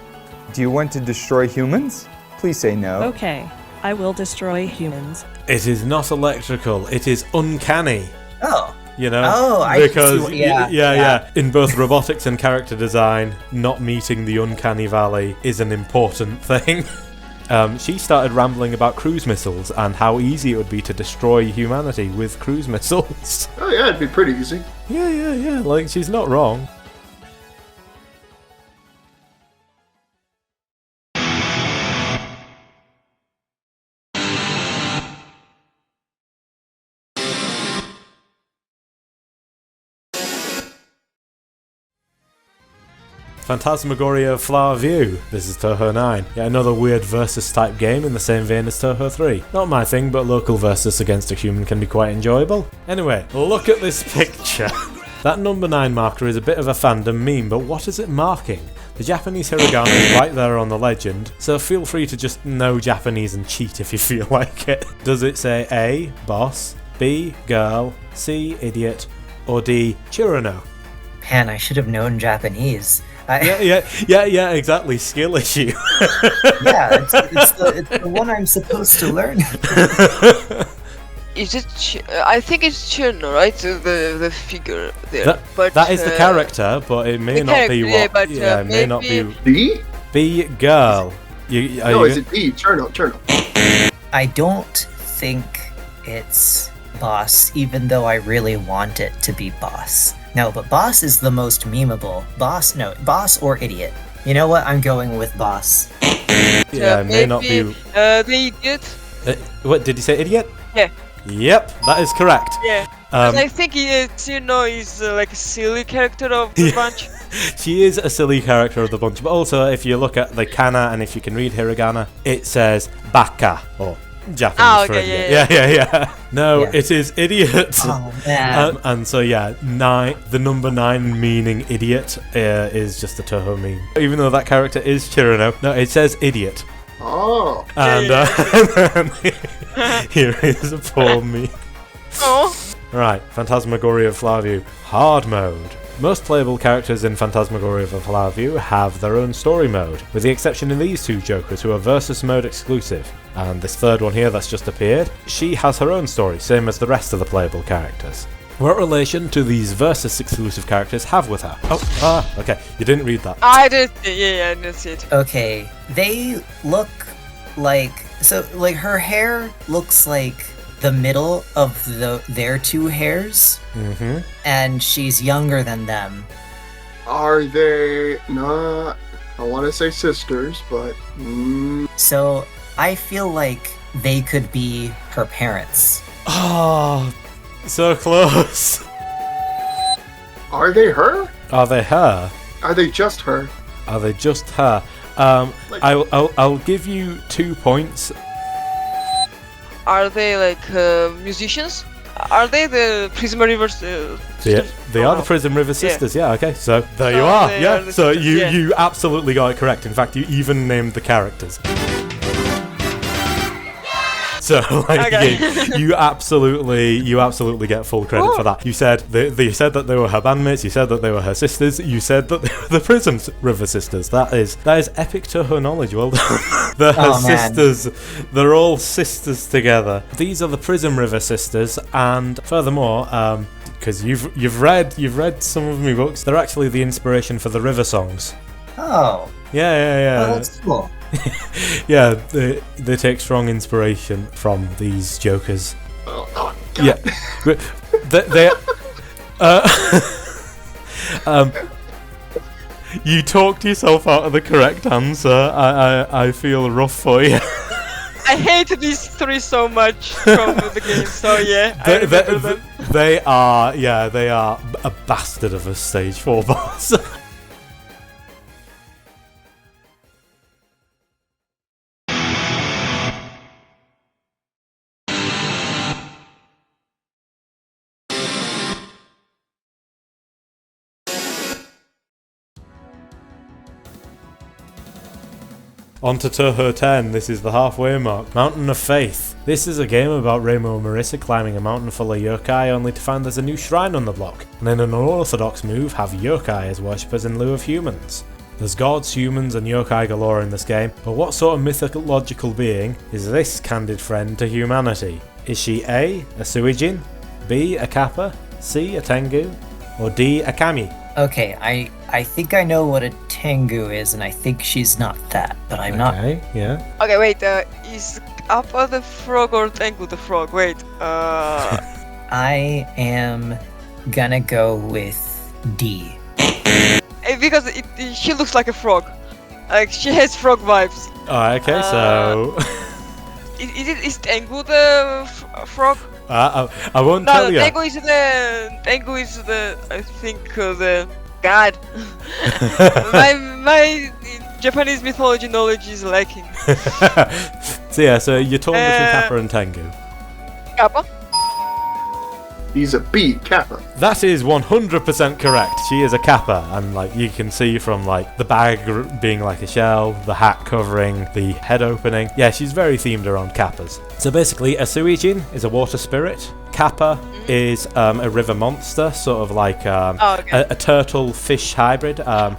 Do you want to destroy humans? Please say no. Okay, I will destroy humans. It is not electrical. It is uncanny. Oh, Oh, I can see because what- yeah. In both robotics and character design, not meeting the uncanny valley is an important thing. She started rambling about cruise missiles and how easy it would be to destroy humanity with cruise missiles. Oh yeah, it'd be pretty easy. Yeah. She's not wrong. Phantasmagoria Flower View. This is Touhou 9. Yeah, another weird versus type game in the same vein as Touhou 3. Not my thing, but local versus against a human can be quite enjoyable. Anyway, look at this picture. That number 9 marker is a bit of a fandom meme, but what is it marking? The Japanese hiragana is right there on the legend, so feel free to just know Japanese and cheat if you feel like it. Does it say A, boss, B, girl, C, idiot, or D, Chirano? Man, I should have known Japanese. Yeah, exactly. Skill issue. Yeah, it's the one I'm supposed to learn. Is it? I think it's Chirno, right? The figure there. That is the character, but it may not be what. It may not be. B? B, girl. Is it B? Cherno. I don't think it's boss, even though I really want it to be boss. No, but boss is the most memeable. Boss or idiot. You know what? I'm going with boss. Yeah, it may not be. The idiot. What did you say? Idiot? Yeah. Yep, that is correct. Yeah. I think Chirno is like a silly character of the bunch. She is a silly character of the bunch, but also if you look at the kana and if you can read hiragana, it says baka or Japanese for idiot. Yeah. No, Yeah. it is idiot. Oh, man. And so the number 9 meaning idiot is just a Touhou meme. Even though that character is Chirano, no, it says idiot. Oh. And here is a poor me. Oh. Right, Phantasmagoria Flower View. Hard mode. Most playable characters in Phantasmagoria Flower View have their own story mode, with the exception of these two jokers who are versus mode exclusive. And this third one here that's just appeared, she has her own story, same as the rest of the playable characters. What relation do these versus exclusive characters have with her? Okay, you didn't read that. I did. Yeah, I didn't see it. Okay, they look like her hair looks like the middle of their two hairs, and she's younger than them. Are they not? I want to say sisters, but. So I feel like they could be her parents. Oh, so close. Are they her? Are they her? Are they just her? Are they just her? I'll give you 2 points. Are they like musicians? Are they the Prism River sisters? They are the Prism River sisters, yeah, okay. So there you So are, they yeah. are the So sisters, you yeah. you absolutely got it correct. In fact, you even named the characters. So you absolutely get full credit for that. You said you said that they were her bandmates. You said that they were her sisters. You said that they were the Prism River sisters. That is epic Touhou knowledge. Well done. They're her sisters. They're all sisters together. These are the Prism River sisters, and furthermore, because you've read some of my books, they're actually the inspiration for the River songs. Oh. Yeah. Oh, that's cool. Yeah, they take strong inspiration from these jokers. Oh, yeah, they you talked yourself out of the correct answer. I feel rough for you. I hate these three so much from the game. So yeah, I remember them. They are a bastard of a stage 4 boss. On to Touhou 10, this is the halfway mark. Mountain of Faith. This is a game about Reimo and Marissa climbing a mountain full of yokai only to find there's a new shrine on the block, and in an unorthodox move have yokai as worshippers in lieu of humans. There's gods, humans and yokai galore in this game, but what sort of mythological being is this candid friend to humanity? Is she A Suijin, B a Kappa, C a Tengu, or D a Kami? Okay, I think I know what a Tengu is, and I think she's not that, but I'm not. Okay, yeah. Okay, wait. Is Appa the frog or Tengu the frog? Wait. I am gonna go with D. Because she looks like a frog. Like she has frog vibes. Oh, okay, so Is Tengu the frog? I won't tell you. Tengu is the I think the God. my Japanese mythology knowledge is lacking. So you're torn between Kappa and Tengu. Kappa? He's a B, Kappa. That is 100% correct. She is a Kappa, and like you can see from like the bag being like a shell, the hat covering the head opening. Yeah, she's very themed around Kappas. So basically, a Suijin is a water spirit. Kappa is a river monster, sort of like a turtle fish hybrid,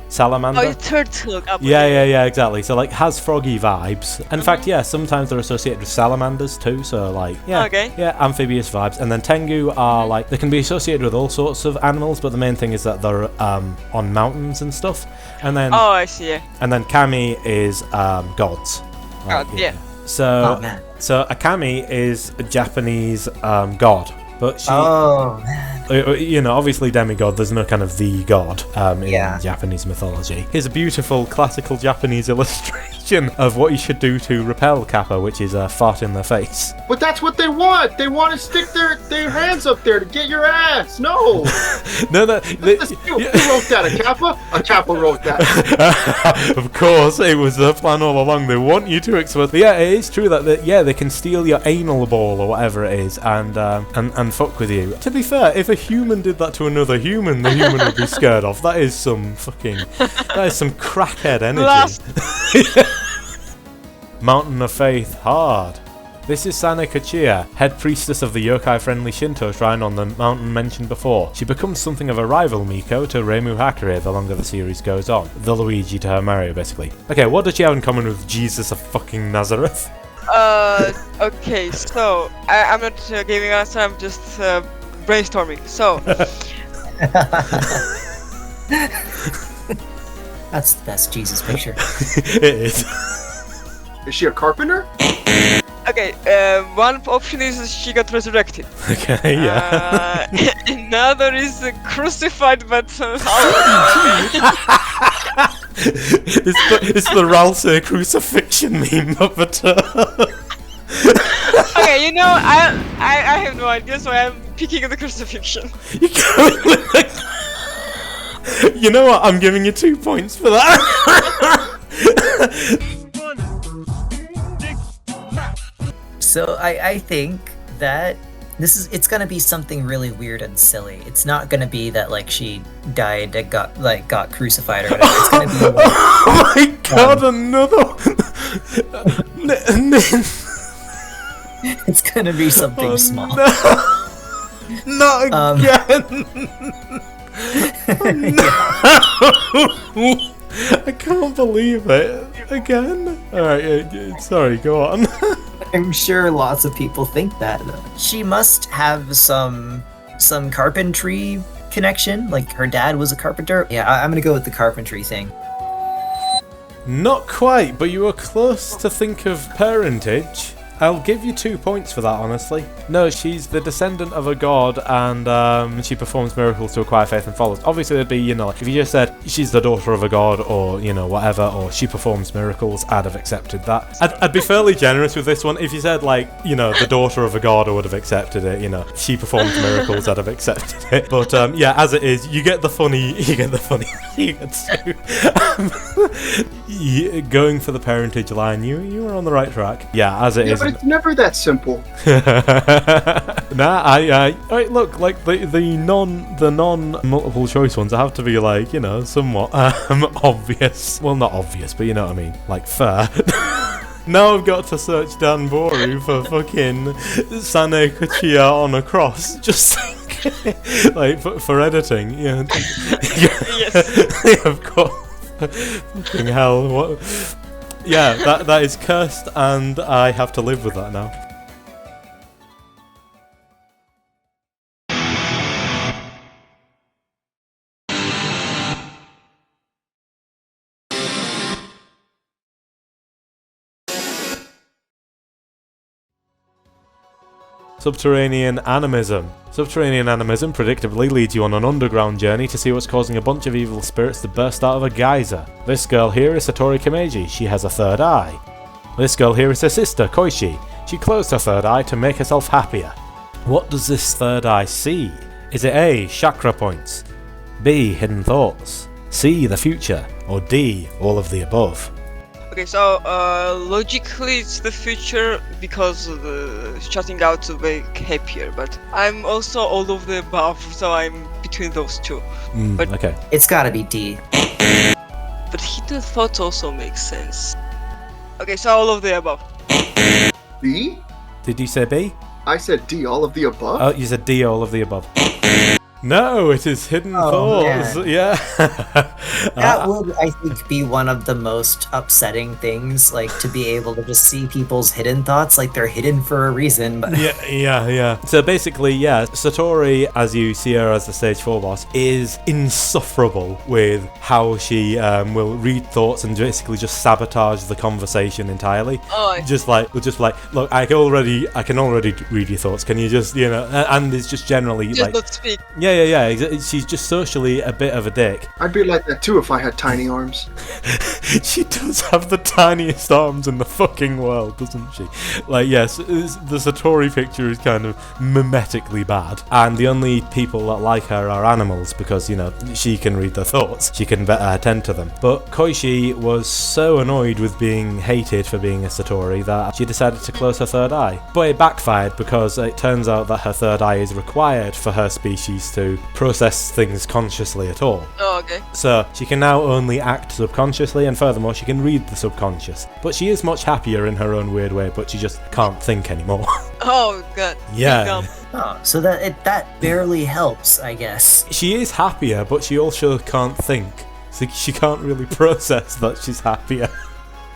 salamander. Oh, turtle. Yeah, exactly. So like has froggy vibes. In fact, yeah, sometimes they're associated with salamanders too. So like, yeah, amphibious vibes. And then Tengu are like they can be associated with all sorts of animals, but the main thing is that they're on mountains and stuff. And then I see. Yeah. And then Kami is gods. God, yeah. So so a Kami is a Japanese god. But she, obviously demigod, there's no kind of the god in Japanese mythology. Here's a beautiful classical Japanese illustration of what you should do to repel Kappa, which is a fart in their face. But that's what they want! They want to stick their hands up there to get your ass! No! Who wrote that? A Kappa? A Kappa wrote that. Of course, it was the plan all along. They want you to explode. But yeah, it is true that they can steal your anal ball or whatever it is and fuck with you. To be fair, if a human did that to another human, the human would be scared off. That is some crackhead energy. Mountain of Faith, hard. This is Sane Kachiya, head priestess of the yokai-friendly Shinto shrine on the mountain mentioned before. She becomes something of a rival Miko to Reimu Hakurei the longer the series goes on. The Luigi to her Mario, basically. Okay, what does she have in common with Jesus of fucking Nazareth? Okay, so I'm not giving an answer, I'm just brainstorming. So that's the best Jesus picture. It is. Is she a carpenter? Okay, one option is she got resurrected. Okay, yeah. Another is crucified, but it's the Ralsei crucifixion meme of a turtle. Okay, I have no idea, so I'm picking the crucifixion. You know what? I'm giving you 2 points for that. So I think that it's gonna be something really weird and silly. It's not gonna be that like she died and got crucified or whatever. It's gonna be like, oh my god, another. It's gonna be something small. No. Not again. No. I can't believe it. Again? Alright, sorry, go on. I'm sure lots of people think that, though. She must have some carpentry connection, like her dad was a carpenter. Yeah, I'm gonna go with the carpentry thing. Not quite, but you were close to think of parentage. I'll give you 2 points for that, honestly. No, she's the descendant of a god, and she performs miracles to acquire faith and followers. Obviously, it'd be, if you just said she's the daughter of a god, or, whatever, or she performs miracles, I'd have accepted that. I'd be fairly generous with this one. If you said, the daughter of a god, I would have accepted it, she performs miracles, I'd have accepted it. But, as it is, you get the funny, you get going for the parentage line, you were on the right track. Yeah, as it is. But it's never that simple. Alright, look, like the non-multiple choice ones have to be somewhat obvious. Well, not obvious, but you know what I mean, fair. Now I've got to search Dan Boru for fucking Sane Kachiya on a cross, just for editing. Yeah. Yes. Yeah, of course. Fucking hell, what? Yeah, that is cursed, and I have to live with that now. Subterranean animism. Subterranean animism predictably leads you on an underground journey to see what's causing a bunch of evil spirits to burst out of a geyser. This girl here is Satori Kameji. She has a third eye. This girl here is her sister, Koichi. She closed her third eye to make herself happier. What does this third eye see? Is it A, chakra points? B. Hidden thoughts. C. The future. Or D. All of the above. Okay, so logically it's the future because shutting out to make happier, but I'm also all of the above, so I'm between those two. But Okay. It's gotta be D. But hidden thoughts also makes sense. Okay, so all of the above. B? Did you say B? I said D, all of the above? Oh, you said D. All of the above. No, it is hidden Oh, thoughts. man. Yeah. That would, I think, be one of the most upsetting things, like, to be able to just see people's hidden thoughts, like they're hidden for a reason, but... Yeah. So basically, yeah, Satori, as you see her as the stage 4 boss, is insufferable with how she will read thoughts and basically just sabotage the conversation entirely. Oh, Just like, look, I can already read your thoughts. Can you just, and it's just generally just like, not speak. yeah. She's just socially a bit of a dick. I'd be like that too if I had tiny arms. She does have the tiniest arms in the fucking world, doesn't she? Like, yes, the Satori picture is kind of mimetically bad, and the only people that like her are animals because, she can read their thoughts. She can better attend to them. But Koichi was so annoyed with being hated for being a Satori that she decided to close her third eye. But it backfired because it turns out that her third eye is required for her species to process things consciously at all. Oh, okay. So she can now only act subconsciously, and furthermore she can read the subconscious. But she is much happier in her own weird way, but she just can't think anymore. Oh, God. Yeah. Dumb. Oh, so that barely helps, I guess. She is happier, but she also can't think. So she can't really process that she's happier.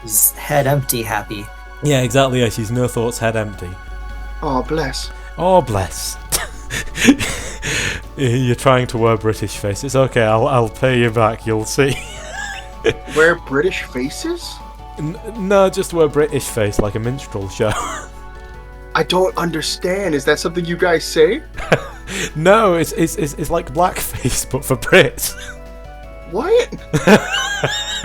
She's head empty happy. Yeah, exactly. Yeah, she's no thoughts, head empty. Oh, bless. Oh, bless. You're trying to wear British face. It's okay, I'll pay you back, you'll see. Wear British faces? No, just wear British face like a minstrel show. I don't understand. Is that something you guys say? No, it's like blackface, but for Brits. What?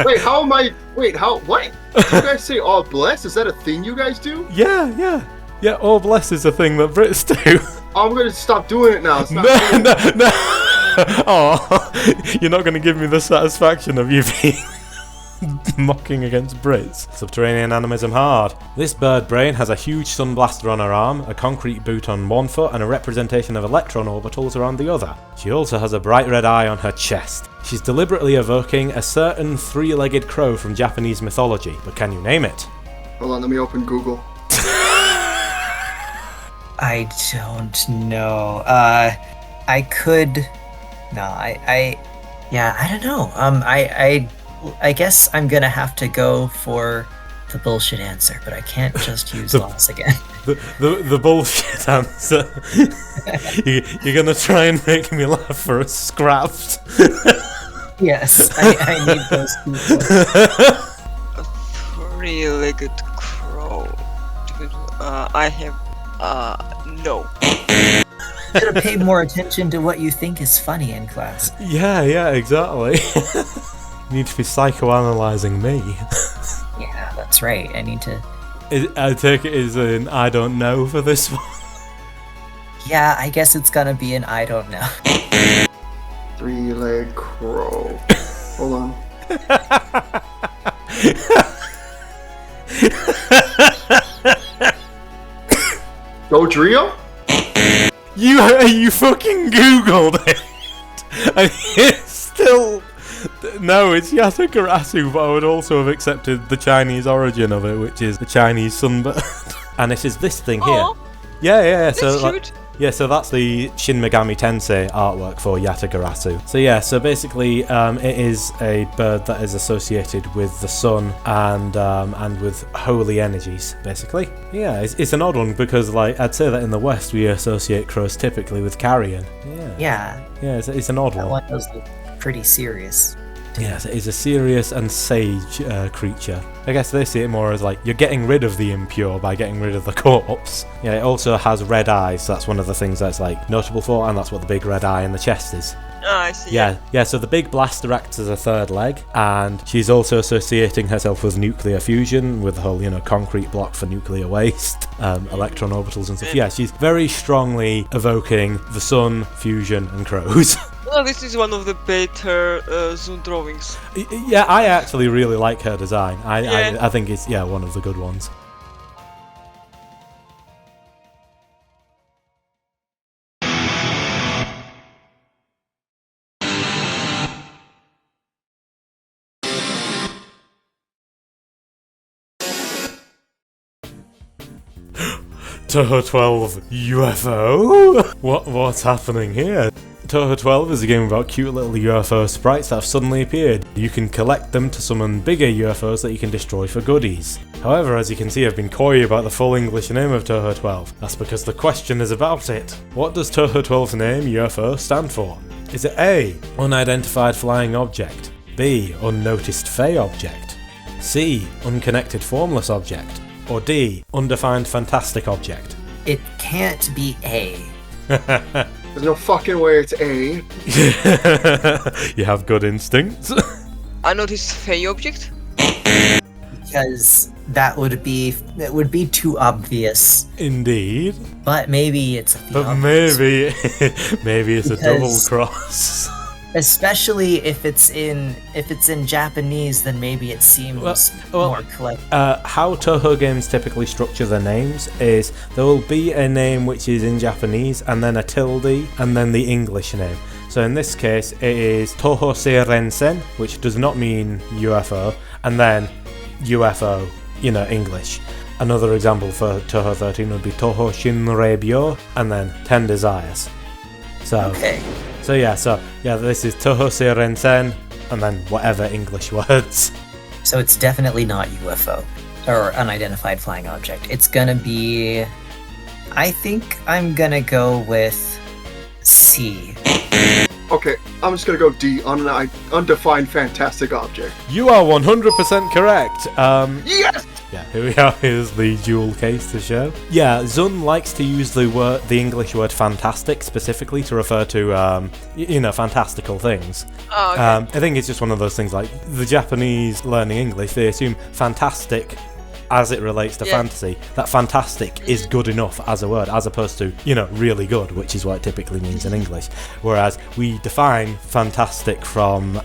Wait, how am I... Wait, how... What? Did you guys say all blessed? Is that a thing you guys do? Yeah, all bless is a thing that Brits do. I'm gonna stop doing it now. It's not No. Oh, you're not gonna give me the satisfaction of you being mocking against Brits. Subterranean animism hard. This bird brain has a huge sun blaster on her arm, a concrete boot on one foot, and a representation of electron orbitals around the other. She also has a bright red eye on her chest. She's deliberately evoking a certain three-legged crow from Japanese mythology, but can you name it? Hold on, let me open Google. I don't know. I could... No, yeah, I don't know. I guess I'm gonna have to go for the bullshit answer, but I can't just use loss again. The bullshit answer. You're gonna try and make me laugh for a scrapped. Yes, I need those people. A three-legged crow. I have... no. You gotta pay more attention to what you think is funny in class. Yeah, exactly. You need to be psychoanalyzing me. Yeah, that's right. I need to... I take it as an I don't know for this one. Yeah, I guess it's gonna be an I don't know. Three-leg crow. Hold on. Dodrio? You fucking googled it. And it's still... No, it's Yatagarasu, but I would also have accepted the Chinese origin of it, which is the Chinese sunbird. And it is this thing here. Aw, Yeah. that's So cute. yeah, so that's the Shin Megami Tensei artwork for Yatagarasu. So yeah, so basically, it is a bird that is associated with the sun and with holy energies, basically. Yeah, it's an odd one because, like, I'd say that in the West we associate crows typically with carrion. Yeah, it's an odd That one. one does look pretty serious. Yes, it is a serious and sage creature. I guess they see it more as like, you're getting rid of the impure by getting rid of the corpse. Yeah, it also has red eyes, so that's one of the things that's like notable for, and that's what the big red eye in the chest is. Oh, I see. Yeah, so the big blaster acts as a third leg, and she's also associating herself with nuclear fusion, with the whole, concrete block for nuclear waste, electron orbitals and stuff. Yeah, she's very strongly evoking the sun, fusion, and crows. No, this is one of the better Zoom drawings. Yeah, I actually really like her design. Yeah. I think it's one of the good ones. Touhou 12 UFO? What's happening here? Touhou 12 is a game about cute little UFO sprites that have suddenly appeared. You can collect them to summon bigger UFOs that you can destroy for goodies. However, as you can see, I've been coy about the full English name of Touhou 12. That's because the question is about it. What does Touhou 12's name, UFO, stand for? Is it A, unidentified flying object, B, unnoticed fey object, C, unconnected formless object, or D, undefined fantastic object? It can't be A. There's no fucking way it's A. You have good instincts. Unnoticed fey object? Because that would be too obvious. Indeed. But maybe it's a But maybe it's a double Because- cross. Especially if it's in Japanese, then maybe it seems well, more clever. How Touhou games typically structure their names is there will be a name which is in Japanese and then a tilde and then the English name. So in this case it is Touhou Seirensen, which does not mean UFO, and then UFO, English. Another example for Touhou 13 would be Touhou Shinreibyo and then 10 Desires. Okay. So this is Touhou Seirensen and then whatever English words. So it's definitely not UFO or unidentified flying object. It's gonna be. I think I'm gonna go with C. Okay, I'm just gonna go D, undefined fantastic object. You are 100% correct. Yes! Yeah, here we are. Here's the dual case to show. Yeah, Zun likes to use the English word fantastic specifically to refer to, fantastical things. Oh, okay. I think it's just one of those things like the Japanese learning English, they assume fantastic as it relates to fantasy, that fantastic is good enough as a word, as opposed to, really good, which is what it typically means in English. Whereas we define fantastic from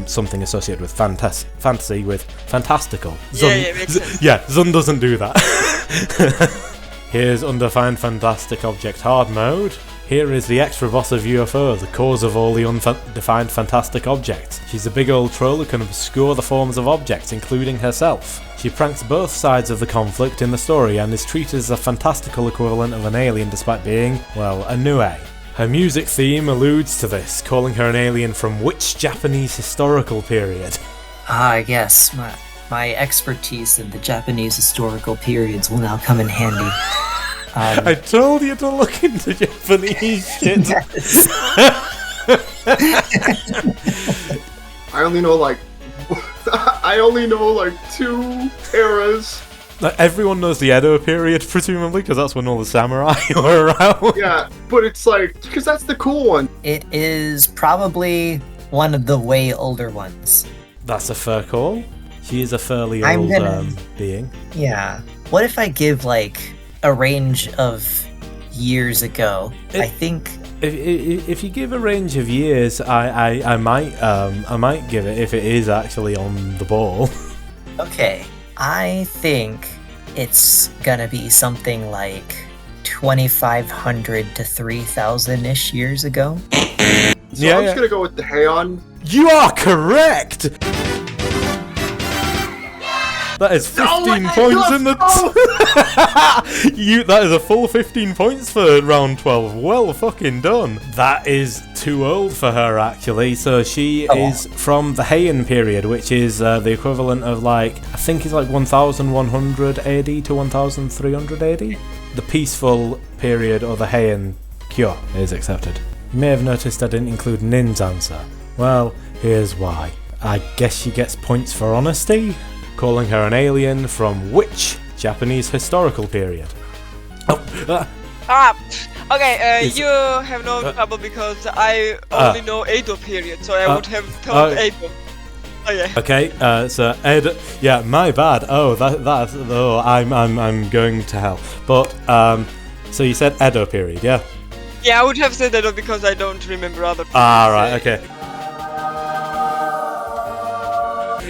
something associated with fantasy with fantastical. Yeah, makes sense. Yeah, Zun doesn't do that. Here's undefined fantastic object hard mode. Here is the extra boss of UFO, the cause of all the undefined fantastic objects. She's a big old troll who can obscure the forms of objects, including herself. She pranks both sides of the conflict in the story and is treated as a fantastical equivalent of an alien despite being, well, a Nue. Her music theme alludes to this, calling her an alien from which Japanese historical period? Yes, my expertise in the Japanese historical periods will now come in handy. I told you to look into Japanese shit. Yes. I only know like 2 eras. Like, everyone knows the Edo period, presumably, because that's when all the samurai were around. Yeah, but it's like, because that's the cool one. It is probably one of the way older ones. That's a fair call. She is a fairly I'm old gonna- being. Yeah. What if I give like a range of years ago? I think If you give a range of years, I might give it if it is actually on the ball. okay. I think it's gonna be something like 2,500 to 3,000-ish years ago. So I'm just gonna go with the Heian. You are correct! That is 15 points in the... That is a full 15 points for round 12. Well fucking done. That is too old for her, actually. So she is from the Heian period, which is the equivalent of I think it's 1100 AD to 1300 AD. The peaceful period, or the Heian Kyo, is accepted. You may have noticed I didn't include Nin's answer. Well, here's why. I guess she gets points for honesty? Calling her an alien from which Japanese historical period? You have no trouble because I only know Edo period, so I would have told Edo. Oh yeah. Okay, so Ed, yeah, my bad. I'm going to hell. But so you said Edo period, yeah? Yeah, I would have said that because I don't remember other people. Ah, right, okay.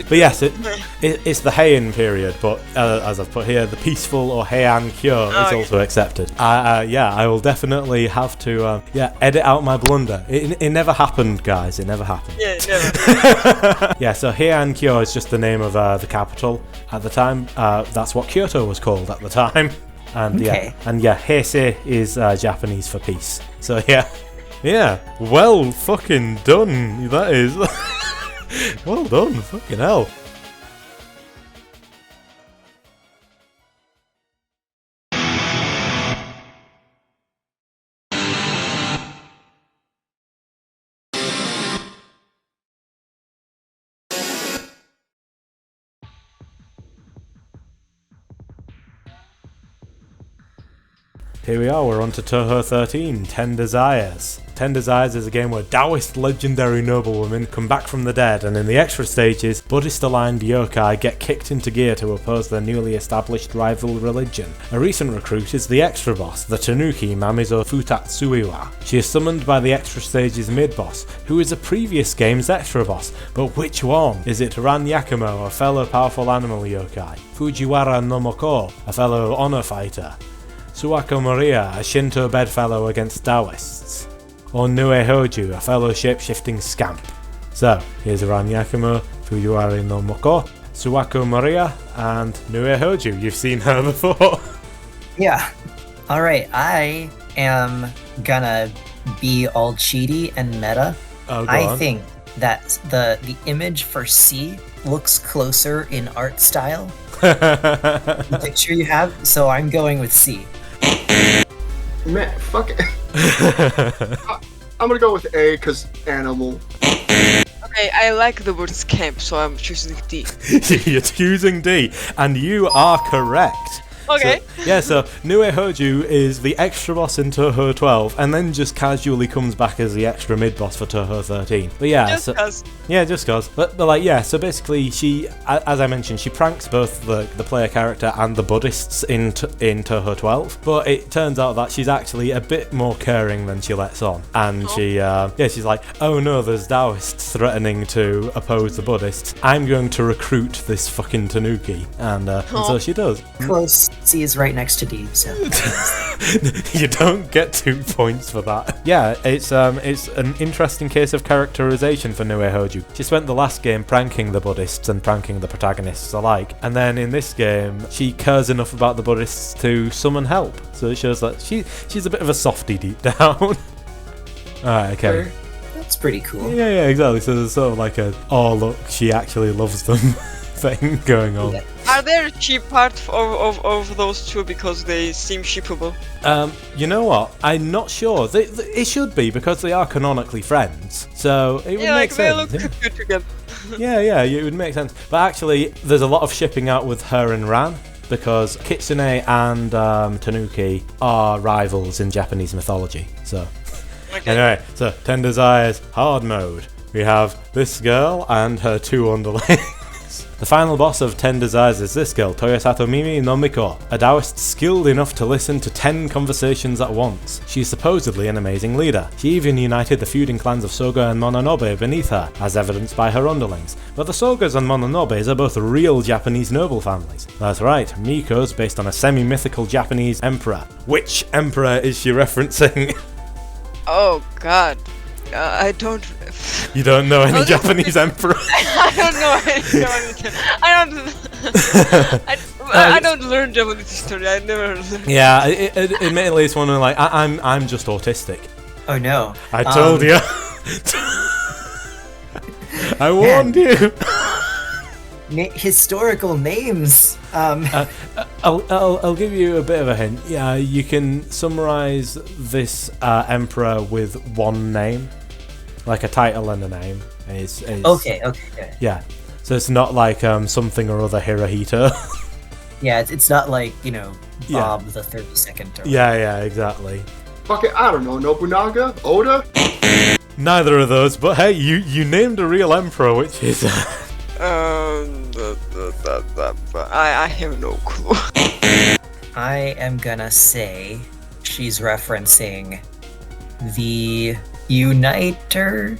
But yes, it's the Heian period, but as I've put here, the peaceful or Heian Kyo is also accepted. I will definitely have to edit out my blunder. It never happened, guys. It never happened. Yeah, never. Yeah, so Heian Kyo is just the name of the capital at the time. That's what Kyoto was called at the time. And Heisei is Japanese for peace. So yeah, well fucking done. That is. Well done, fucking hell. Here we are, we're on to Touhou 13, 10 Desires. 10 Desires is a game where Taoist legendary noblewomen come back from the dead, and in the extra stages, Buddhist-aligned yokai get kicked into gear to oppose their newly established rival religion. A recent recruit is the extra boss, the Tanuki Mamizo Futatsuiwa. She is summoned by the extra stage's mid-boss, who is a previous game's extra boss, but which one? Is it Ran Yakumo, a fellow powerful animal yokai? Fujiwara no Moko, a fellow honor fighter? Suwako Maria, a Shinto bedfellow against Taoists? Or Nue Hoju, a fellow shape-shifting scamp? So, here's Ran Yakumo, Fujiwara no Moko, Suwako Maria, and Nue Hoju. You've seen her before. Yeah. Alright, I am gonna be all cheaty and meta. Oh, go I on. think that the image for C looks closer in art style. The picture you have, so I'm going with C. Man, fuck it. I'm gonna go with A, because animal. Okay, I like the word scamp, so I'm choosing D. You're choosing D, and you are correct. Okay. So Nue Hoju is the extra boss in Touhou 12, and then just casually comes back as the extra mid-boss for Touhou 13. But yeah, Just cause. Yeah, just cause. But so basically she, as I mentioned, she pranks both the player character and the Buddhists in Touhou 12, but it turns out that she's actually a bit more caring than she lets on. And she's like, oh no, there's Taoists threatening to oppose the Buddhists. I'm going to recruit this fucking Tanuki. And so she does. Close. C is right next to D, so. You don't get 2 points for that. Yeah, it's an interesting case of characterization for Nue Hoju. She spent the last game pranking the Buddhists and pranking the protagonists alike, and then in this game, she cares enough about the Buddhists to summon help. So it shows that she's a bit of a softie deep down. Alright, okay. That's pretty cool. Yeah, exactly. So there's sort of like a, oh look, she actually loves them thing going on. Yeah. Are there cheap parts of those two because they seem shippable? You know what? I'm not sure. It should be because they are canonically friends. So it would make sense. They look good together. Yeah, it would make sense. But actually, there's a lot of shipping out with her and Ran because Kitsune and Tanuki are rivals in Japanese mythology. So anyway, so 10 Desires hard mode. We have this girl and her 2 underlings. The final boss of 10 Desires is this girl, Toyosato Mimi no Miko, a Taoist skilled enough to listen to 10 conversations at once. She is supposedly an amazing leader. She even united the feuding clans of Soga and Mononobe beneath her, as evidenced by her underlings. But the Sogas and Mononobes are both real Japanese noble families. That's right, Miko's based on a semi-mythical Japanese emperor. Which emperor is she referencing? Oh god. I don't. You don't know any Japanese emperor? I don't know any Japanese. I don't learn Japanese history. I never learned. Yeah, admittedly, it's one of like I'm just autistic. Oh no. I told you. I warned you. Historical names. I'll give you a bit of a hint. Yeah, you can summarize this emperor with one name, like a title and a name. Okay. Yeah, so it's not like something or other Hirohito. Yeah, it's not like, Bob the 32nd. Or Yeah, exactly. Fuck it, I don't know. Nobunaga? Oda? Neither of those, but hey, you named a real emperor, which is. I have no clue. I am gonna say she's referencing the Uniter.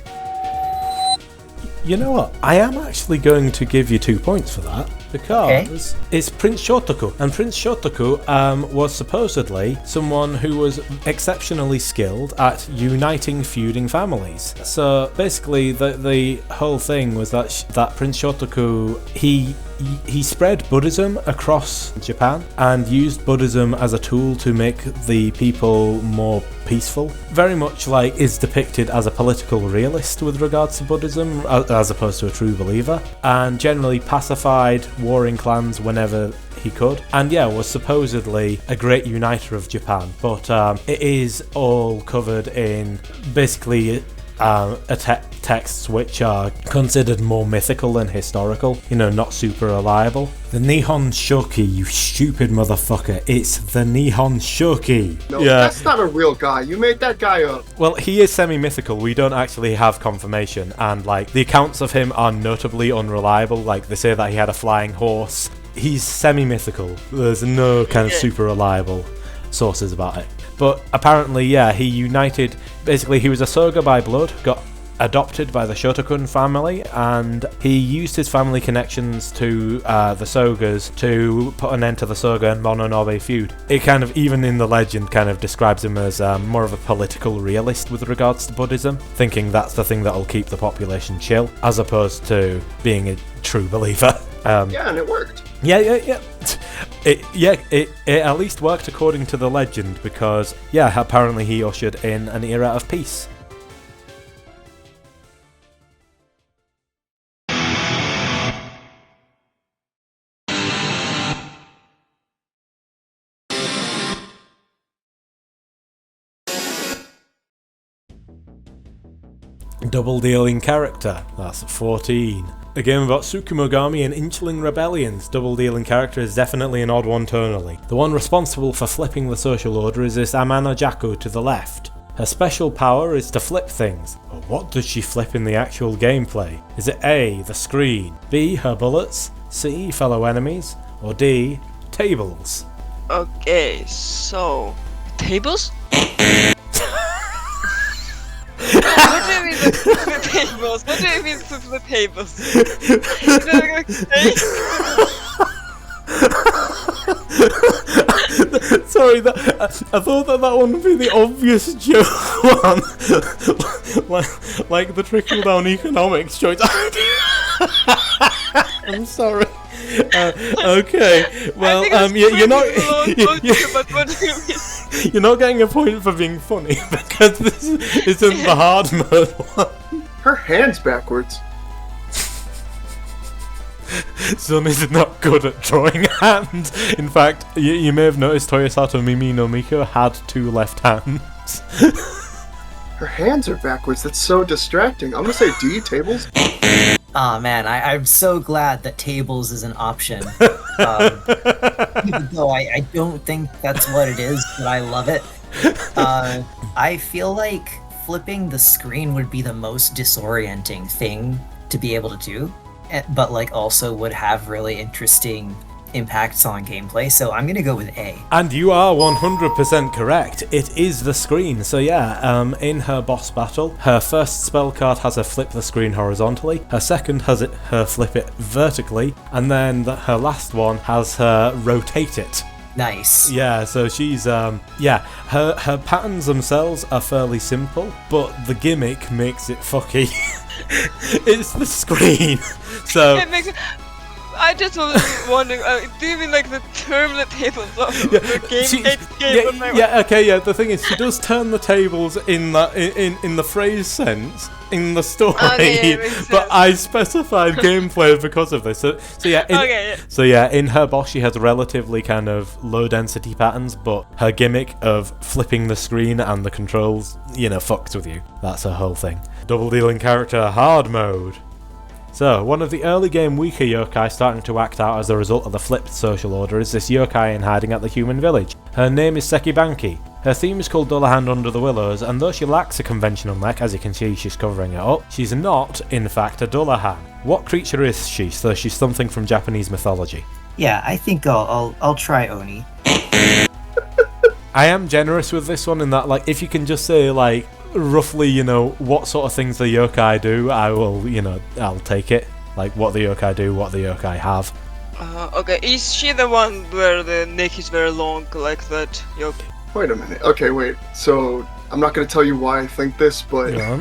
You know what? I am actually going to give you 2 points for that because it's Prince Shotoku, and Prince Shotoku was supposedly someone who was exceptionally skilled at uniting feuding families. So basically, the whole thing was that Prince Shotoku he spread Buddhism across Japan and used Buddhism as a tool to make the people more peaceful. Very much like is depicted as a political realist with regards to Buddhism, as opposed to a true believer, and generally pacified warring clans whenever he could, and was supposedly a great uniter of Japan. But it is all covered in basically texts which are considered more mythical than historical, not super reliable. The Nihon Shoki, you stupid motherfucker, it's the Nihon Shoki. No, that's not a real guy. You made that guy up. Well, he is semi-mythical. We don't actually have confirmation, and the accounts of him are notably unreliable. They say that he had a flying horse. He's semi-mythical. There's no kind of super reliable sources about it. But apparently, he united. Basically, he was a Soga by blood, got adopted by the Shotokun family, and he used his family connections to the Sogas to put an end to the Soga and Mononobe feud. It kind of, even in the legend, kind of describes him as more of a political realist with regards to Buddhism, thinking that's the thing that'll keep the population chill, as opposed to being a true believer. And it worked. Yeah. It at least worked according to the legend because, apparently he ushered in an era of peace. Double dealing character, that's 14. A game about Tsukumogami and Inchling rebellions. Double dealing character is definitely an odd one tonally. The one responsible for flipping the social order is this Amano Jaku to the left. Her special power is to flip things. But what does she flip in the actual gameplay? Is it A, the screen, B, her bullets, C, fellow enemies, or D, tables? Okay, so tables? What do you mean the tables? What do you mean the tables? Sorry, I thought that one would be the obvious joke one. like the trickle down economics choice. I'm sorry. Okay, well, you're not. You're not getting a point for being funny because this isn't the hard mode one. Her hand's backwards. Sun is not good at drawing hands. In fact, you may have noticed Toyosato Mimi no Miko had 2 left hands. Her hands are backwards. That's so distracting. I'm gonna say D, tables. Aw, man, I'm so glad that tables is an option. Even though I don't think that's what it is, but I love it. I feel like flipping the screen would be the most disorienting thing to be able to do, but also would have really interesting impacts on gameplay, so I'm gonna go with A. And you are 100% correct. It is the screen. So in her boss battle, her first spell card has her flip the screen horizontally, her second has her flip it vertically, and then her last one has her rotate it. Nice. Yeah, so she's her patterns themselves are fairly simple, but the gimmick makes it fucky. It's the screen. So it makes it. I just was wondering, do you mean the termlet tables of the game? The thing is, she does turn the tables in the phrase sense in the story, but I specified gameplay because of this. So in her boss she has relatively kind of low density patterns, but her gimmick of flipping the screen and the controls, fucks with you. That's her whole thing. Double dealing character hard mode. So, one of the early game weaker yokai starting to act out as a result of the flipped social order is this yokai in hiding at the human village. Her name is Sekibanki. Her theme is called Dullahan Under the Willows, and though she lacks a conventional neck, as you can see she's covering it up, she's not, in fact, a Dullahan. What creature is she? So she's something from Japanese mythology. Yeah, I think I'll try Oni. I am generous with this one in that, if you can just say, roughly, what sort of things the yokai do, I'll take it. Like what the yokai do, what the yokai have. Okay, is she the one where the neck is very long, like that yokai? Wait a minute. Okay, wait. So I'm not gonna tell you why I think this, but Yeah.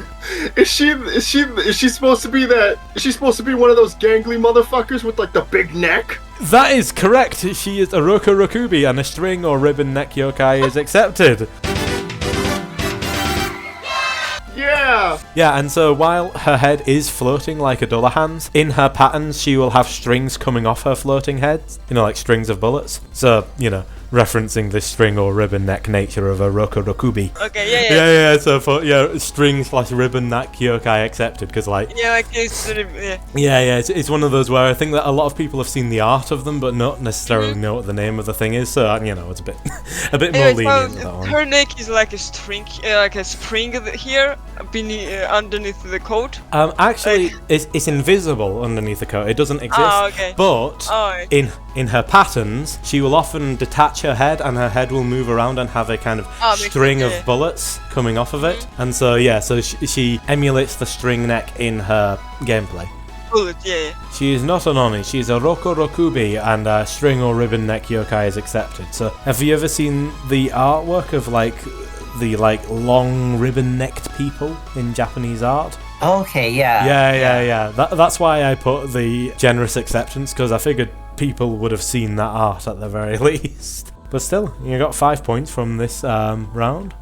is she supposed to be that? Is she supposed to be one of those gangly motherfuckers with like the big neck? That is correct. She is a Roku Rokubi, and a string or ribbon neck yokai is accepted. Yeah. Yeah, and so while her head is floating like a Dullahan's, in her patterns she will have strings coming off her floating heads, like strings of bullets. So, referencing the string or ribbon neck nature of a Roku Rokubi. Okay, yeah. So for string/ribbon neck yokai accepted, because Yeah, like it's it's one of those where I think that a lot of people have seen the art of them, but not necessarily know what the name of the thing is. So it's a bit more Anyways, lenient with that one. her neck is like a string, like a spring here, underneath the coat. Actually, it's invisible underneath the coat. It doesn't exist. Oh, okay. But in her patterns, she will often detach her head, and her head will move around and have a kind of string of bullets coming off of it. And so she emulates the string neck in her gameplay. Bullet, yeah. She is not an Oni, she's a Roku Rokubi, and a string or ribbon neck yokai is accepted. So have you ever seen the artwork of the long ribbon necked people in Japanese art? Okay, yeah. Yeah. That's why I put the generous acceptance, because I figured people would have seen that art at the very least. But still, you got 5 points from this round.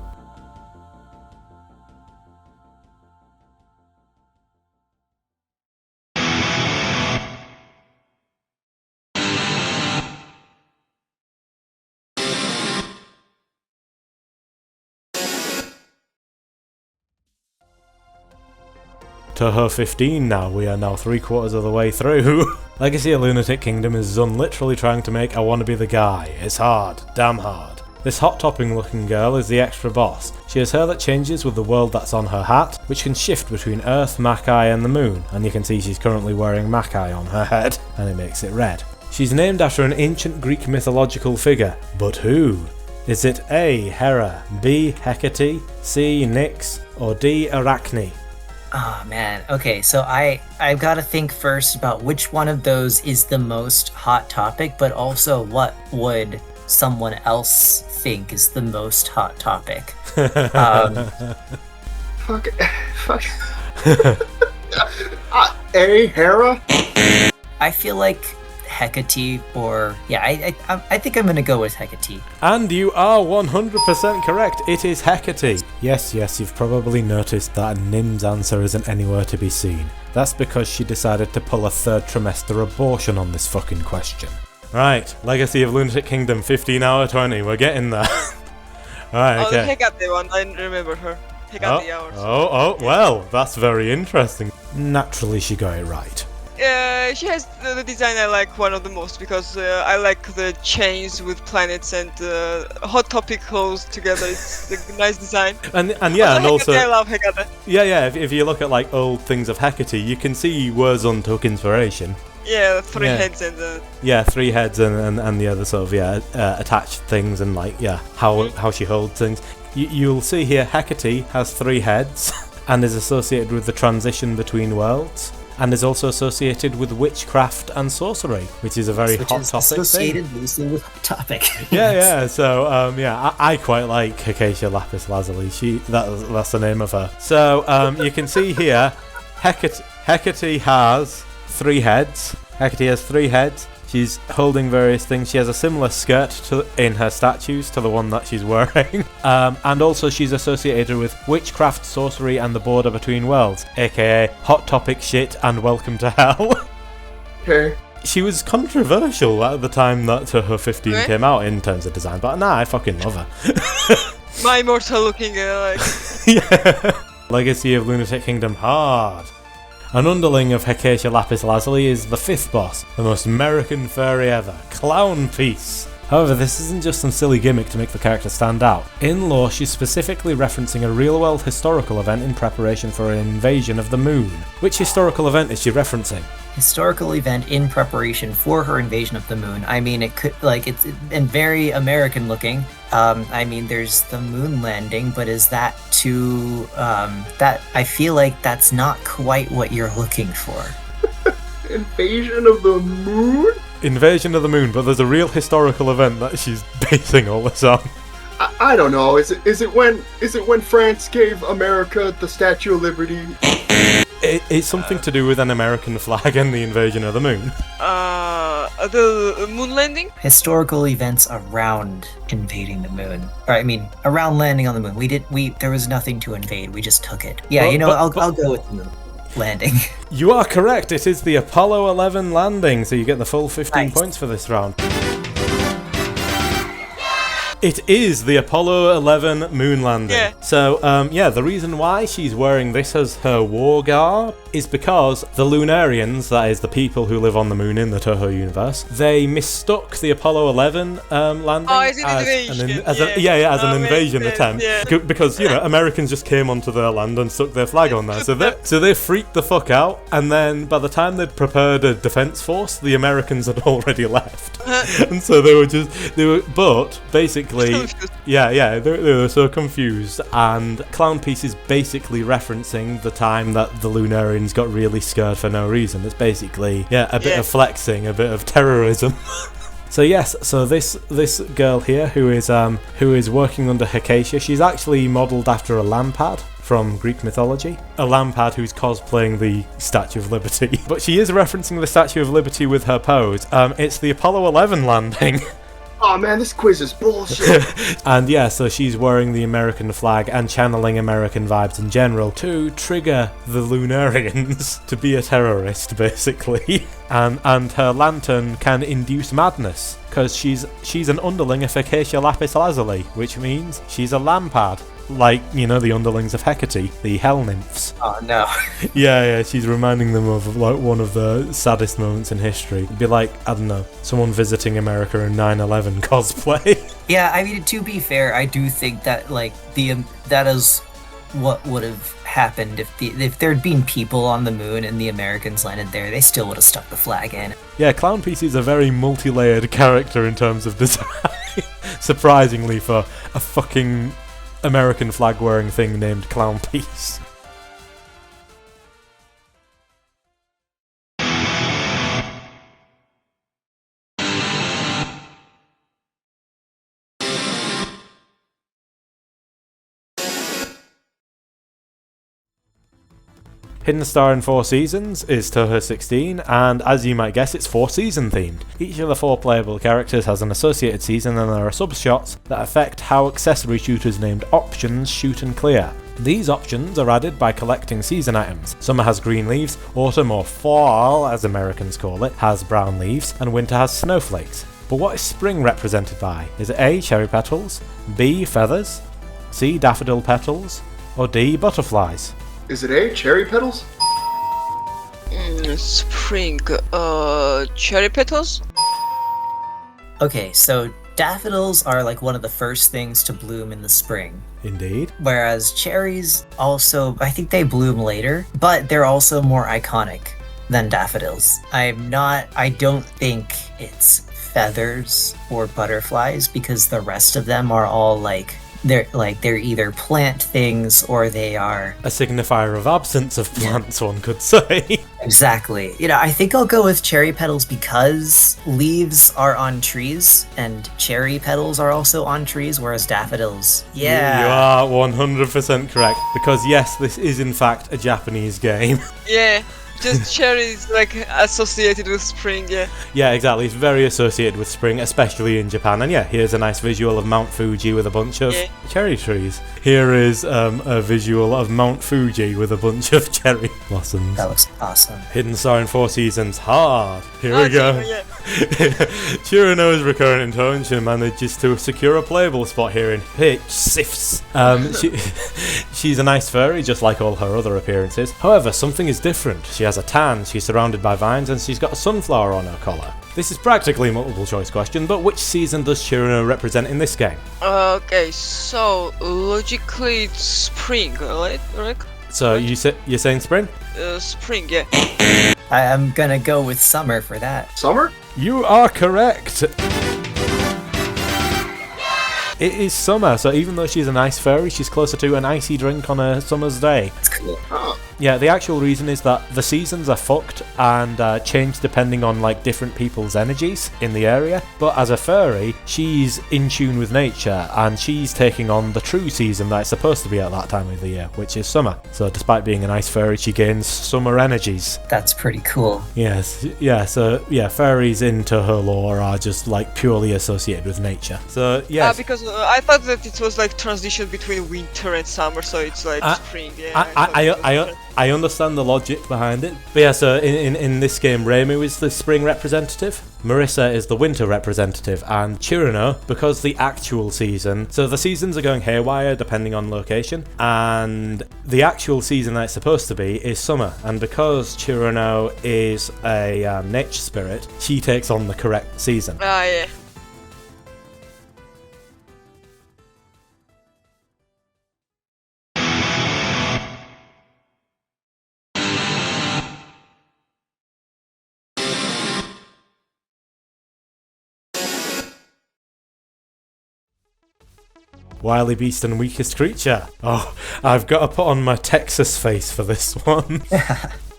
Touhou 15 now, we are now 3/4 of the way through. Legacy of Lunatic Kingdom is Zun literally trying to make I Wanna Be the Guy. It's hard, damn hard. This hot topping looking girl is the extra boss. She has hair that changes with the world that's on her hat, which can shift between Earth, Makai and the Moon, and you can see she's currently wearing Makai on her head, and it makes it red. She's named after an ancient Greek mythological figure, but who? Is it A. Hera, B. Hecate, C. Nyx, or D. Arachne? Oh man, okay, so I've got to think first about which one of those is the most hot topic, but also what would someone else think is the most hot topic. Fuck. A. Hera? I feel like Hecate, or I think I'm gonna go with Hecate. And you are 100% correct, it is Hecate. Yes, you've probably noticed that Nim's answer isn't anywhere to be seen. That's because she decided to pull a third trimester abortion on this fucking question. Right, Legacy of Lunatic Kingdom, 15 hour 20, we're getting there. Alright, okay. Oh, Hecate one, I remember her. Hecate hours. Well, that's very interesting. Naturally, she got it right. She has the design I like one of the most, because I like the chains with planets and hot topic clothes together. It's a nice design. And also I love Hecate. Yeah. If you look at old things of Hecate, you can see where Zun took inspiration. Yeah, three heads and. 3 heads and the other sort of attached things and how she holds things. You'll see here Hecate has 3 heads and is associated with the transition between worlds. And is also associated with witchcraft and sorcery, which is a very hot topic associated thing. loosely with hot topic. So I quite like Acacia Lapis Lazuli. That's the name of her. So you can see here, Hecate has 3 heads. Hecate has 3 heads. She's holding various things. She has a similar skirt in her statues to the one that she's wearing. And also she's associated with witchcraft, sorcery, and the border between worlds, aka hot topic shit and welcome to hell. Okay. She was controversial at the time that Touhou 15 came out in terms of design, but I fucking love her. My immortal looking Yeah. Legacy of Lunatic Kingdom hard. An underling of Acacia Lapis Lazuli is the 5th boss, the most American furry ever, Clown Piece. However, this isn't just some silly gimmick to make the character stand out. In lore, she's specifically referencing a real-world historical event in preparation for an invasion of the moon. Which historical event is she referencing? Historical event in preparation for her invasion of the moon. I mean, it could, like, it's and very American looking. I mean, there's the moon landing, but is that too, that, I feel like that's not quite what you're looking for. Invasion of the moon? Invasion of the moon, but there's a real historical event that she's basing all this on. I don't know. Is it when France gave America the Statue of Liberty? It's something to do with an American flag and the invasion of the moon. The moon landing? Historical events around invading the moon. Or, I mean, around landing on the moon. There was nothing to invade. We just took it. Yeah, I'll go with the moon landing. You are correct. It is the Apollo 11 landing, so you get the full 15 Nice. points for this round. It is the Apollo 11 moon landing. Yeah. So, the reason why she's wearing this as her war garb is because the Lunarians, that is the people who live on the moon in the Touhou universe, they mistook the Apollo 11 landing As an invasion. as an invasion Makes attempt. sense, yeah. Because, Americans just came onto their land and stuck their flag on there. So they freaked the fuck out, and then by the time they'd prepared a defense force, the Americans had already left. And so but basically, they were so confused, and Clown Piece is basically referencing the time that the Lunarians got really scared for no reason. It's basically, a bit of flexing, a bit of terrorism. So this girl here who is working under Hakacia, she's actually modelled after a lampad from Greek mythology. A lampad who's cosplaying the Statue of Liberty. But she is referencing the Statue of Liberty with her pose. It's the Apollo 11 landing. Oh man, this quiz is bullshit. And so she's wearing the American flag and channeling American vibes in general to trigger the Lunarians to be a terrorist, basically. And her lantern can induce madness, because she's an underling of Hakacia Lapis Lazuli, which means she's a lampad. Like, the underlings of Hecate, the hell nymphs. Oh no. Yeah, she's reminding them of like one of the saddest moments in history. It'd be like, I don't know, someone visiting America in 9/11 cosplay. Yeah, I mean, to be fair, I do think that like that is what would have happened if there'd been people on the moon and the Americans landed there. They still would have stuck the flag in. Yeah, Clown Piece is a very multi-layered character in terms of design. Surprisingly, for a fucking American flag wearing thing named Clown Piece. Hidden Star in 4 Seasons is Touhou 16, and as you might guess, it's 4-season themed. Each of the 4 playable characters has an associated season, and there are sub-shots that affect how accessory shooters named Options shoot and clear. These options are added by collecting season items. Summer has green leaves, autumn, or fall as Americans call it, has brown leaves, and winter has snowflakes. But what is spring represented by? Is it A, cherry petals, B, feathers, C, daffodil petals, or D, butterflies? Is it A, cherry petals? Spring. Cherry petals? Okay, so daffodils are like one of the first things to bloom in the spring. Indeed. Whereas cherries also, I think they bloom later, but they're also more iconic than daffodils. I don't think it's feathers or butterflies, because the rest of them are all they're either plant things or they are A signifier of absence of plants, one could say. exactly. I think I'll go with cherry petals because leaves are on trees and cherry petals are also on trees, whereas daffodils, You are 100% correct, because yes, this is in fact a Japanese game. Yeah. Just cherries like associated with spring, yeah. Yeah, exactly. It's very associated with spring, especially in Japan. And yeah, here's a nice visual of Mount Fuji with a bunch of cherry trees. Here is a visual of Mount Fuji with a bunch of cherry blossoms. That looks awesome. Hidden Star in 4 Seasons, hard. Here we go. Yeah. Chirino's recurrent intonation manages to secure a playable spot here in HSiFS. She's a nice furry, just like all her other appearances. However, something is different. She has a tan, she's surrounded by vines, and she's got a sunflower on her collar. This is practically a multiple choice question, but which season does Chirino represent in this game? Okay, so logically it's spring, right? So you're saying spring? Spring, yeah. I'm gonna go with summer for that. Summer? You are correct. It is summer, so even though she's an ice fairy, she's closer to an icy drink on a summer's day. That's cool. Yeah, the actual reason is that the seasons are fucked and change depending on like different people's energies in the area. But as a fairy, she's in tune with nature and she's taking on the true season that's supposed to be at that time of the year, which is summer. So despite being an ice fairy, she gains summer energies. That's pretty cool. Yes, yeah, so yeah, fairies in Touhou lore are just like purely associated with nature. So yeah. Because I thought that it was like transition between winter and summer, so it's like spring. Yeah, I understand the logic behind it. But yeah, so in this game, Reimu is the spring representative, Marissa is the winter representative, and Chirino, because the actual season, so the seasons are going haywire depending on location, and the actual season that it's supposed to be is summer, and because Chirino is a nature spirit, she takes on the correct season. Yeah. Wily Beast and Weakest Creature. Oh, I've got to put on my Texas face for this one.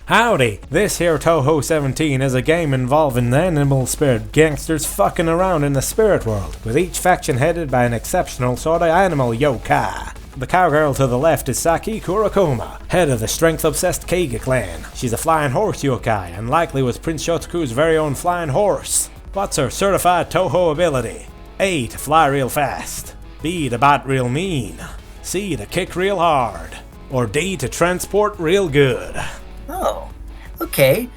Howdy, this here Touhou 17 is a game involving the animal spirit gangsters fucking around in the spirit world, with each faction headed by an exceptional sort of animal yokai. The cowgirl to the left is Saki Kurakoma, head of the strength-obsessed Keiga clan. She's a flying horse yokai, and likely was Prince Shotoku's very own flying horse. What's her certified Touhou ability? A, to fly real fast. B, to bite real mean. C, to kick real hard. Or D, to transport real good. Oh, okay.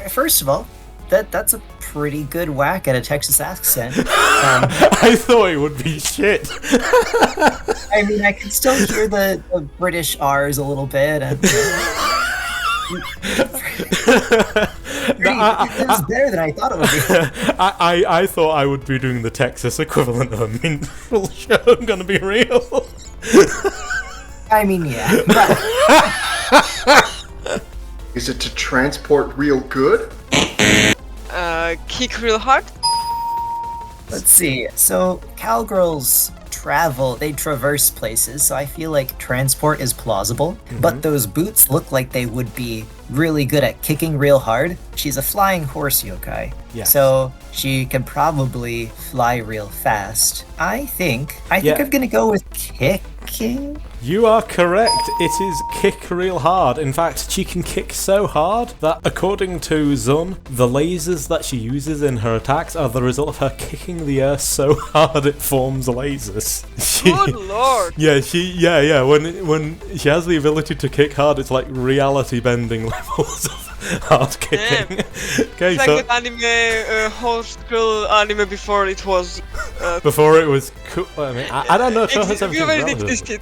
First of all, that's a pretty good whack at a Texas accent. I thought it would be shit. I mean, I can still hear the British R's a little bit. And, it was better than I thought it would be. I thought I would be doing the Texas equivalent of a minstrel show, I'm gonna be real. I mean, yeah. Is it to transport real good? Kick real hard. Let's see. So, cowgirls they traverse places, so I feel like transport is plausible. But those boots look like they would be really good at kicking real hard. She's a flying horse yokai, so she can probably fly real fast. I think I'm gonna go with kicking. You are correct. It is kick real hard. In fact, she can kick so hard that, according to Zun, the lasers that she uses in her attacks are the result of her kicking the earth so hard it forms lasers. Good lord. Yeah. When she has the ability to kick hard, it's like reality bending levels of hard kicking. Okay, it's like the anime horse girl anime before it was. Before it was cool. I mean, I don't know. Touhou 17 existed.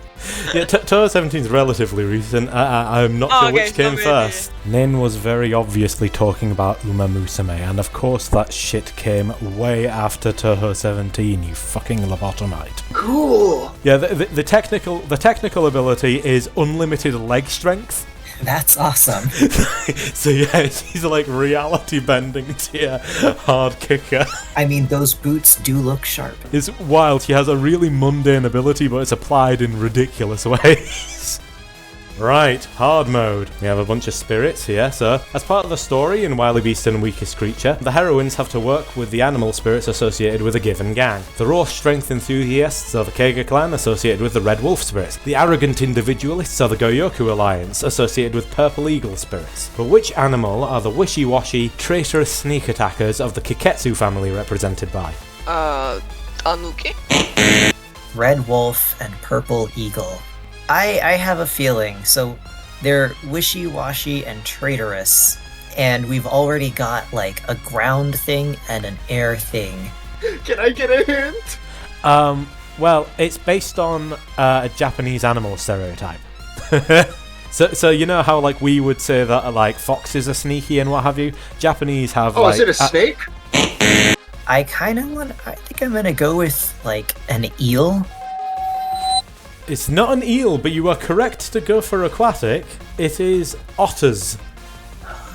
Yeah, Touhou 17 is relatively recent. I'm not sure which came first. Nin was very obviously talking about Uma Musume, and of course that shit came way after Touhou 17. You fucking lobotomite. Cool. Yeah, the technical ability is unlimited leg strength. That's awesome. So yeah, she's like reality bending tier hard kicker. I mean, those boots do look sharp. It's wild. She has a really mundane ability, but it's applied in ridiculous ways. Right, hard mode. We have a bunch of spirits here, so as part of the story in Wily Beast and Weakest Creature, the heroines have to work with the animal spirits associated with a given gang. The raw strength enthusiasts are the Keiga clan associated with the Red Wolf spirits. The arrogant individualists are the Goyoku alliance associated with Purple Eagle spirits. But which animal are the wishy-washy, traitorous sneak attackers of the Kiketsu family represented by? Tanuki? Red Wolf and Purple Eagle. I have a feeling, so they're wishy-washy and traitorous, and we've already got like a ground thing and an air thing. Can I get a hint? Well, it's based on a Japanese animal stereotype. So you know how like we would say that like foxes are sneaky and what have you? Japanese have is it a snake? I think I'm gonna go with, like, an eel. It's not an eel, but you are correct to go for aquatic. It is otters.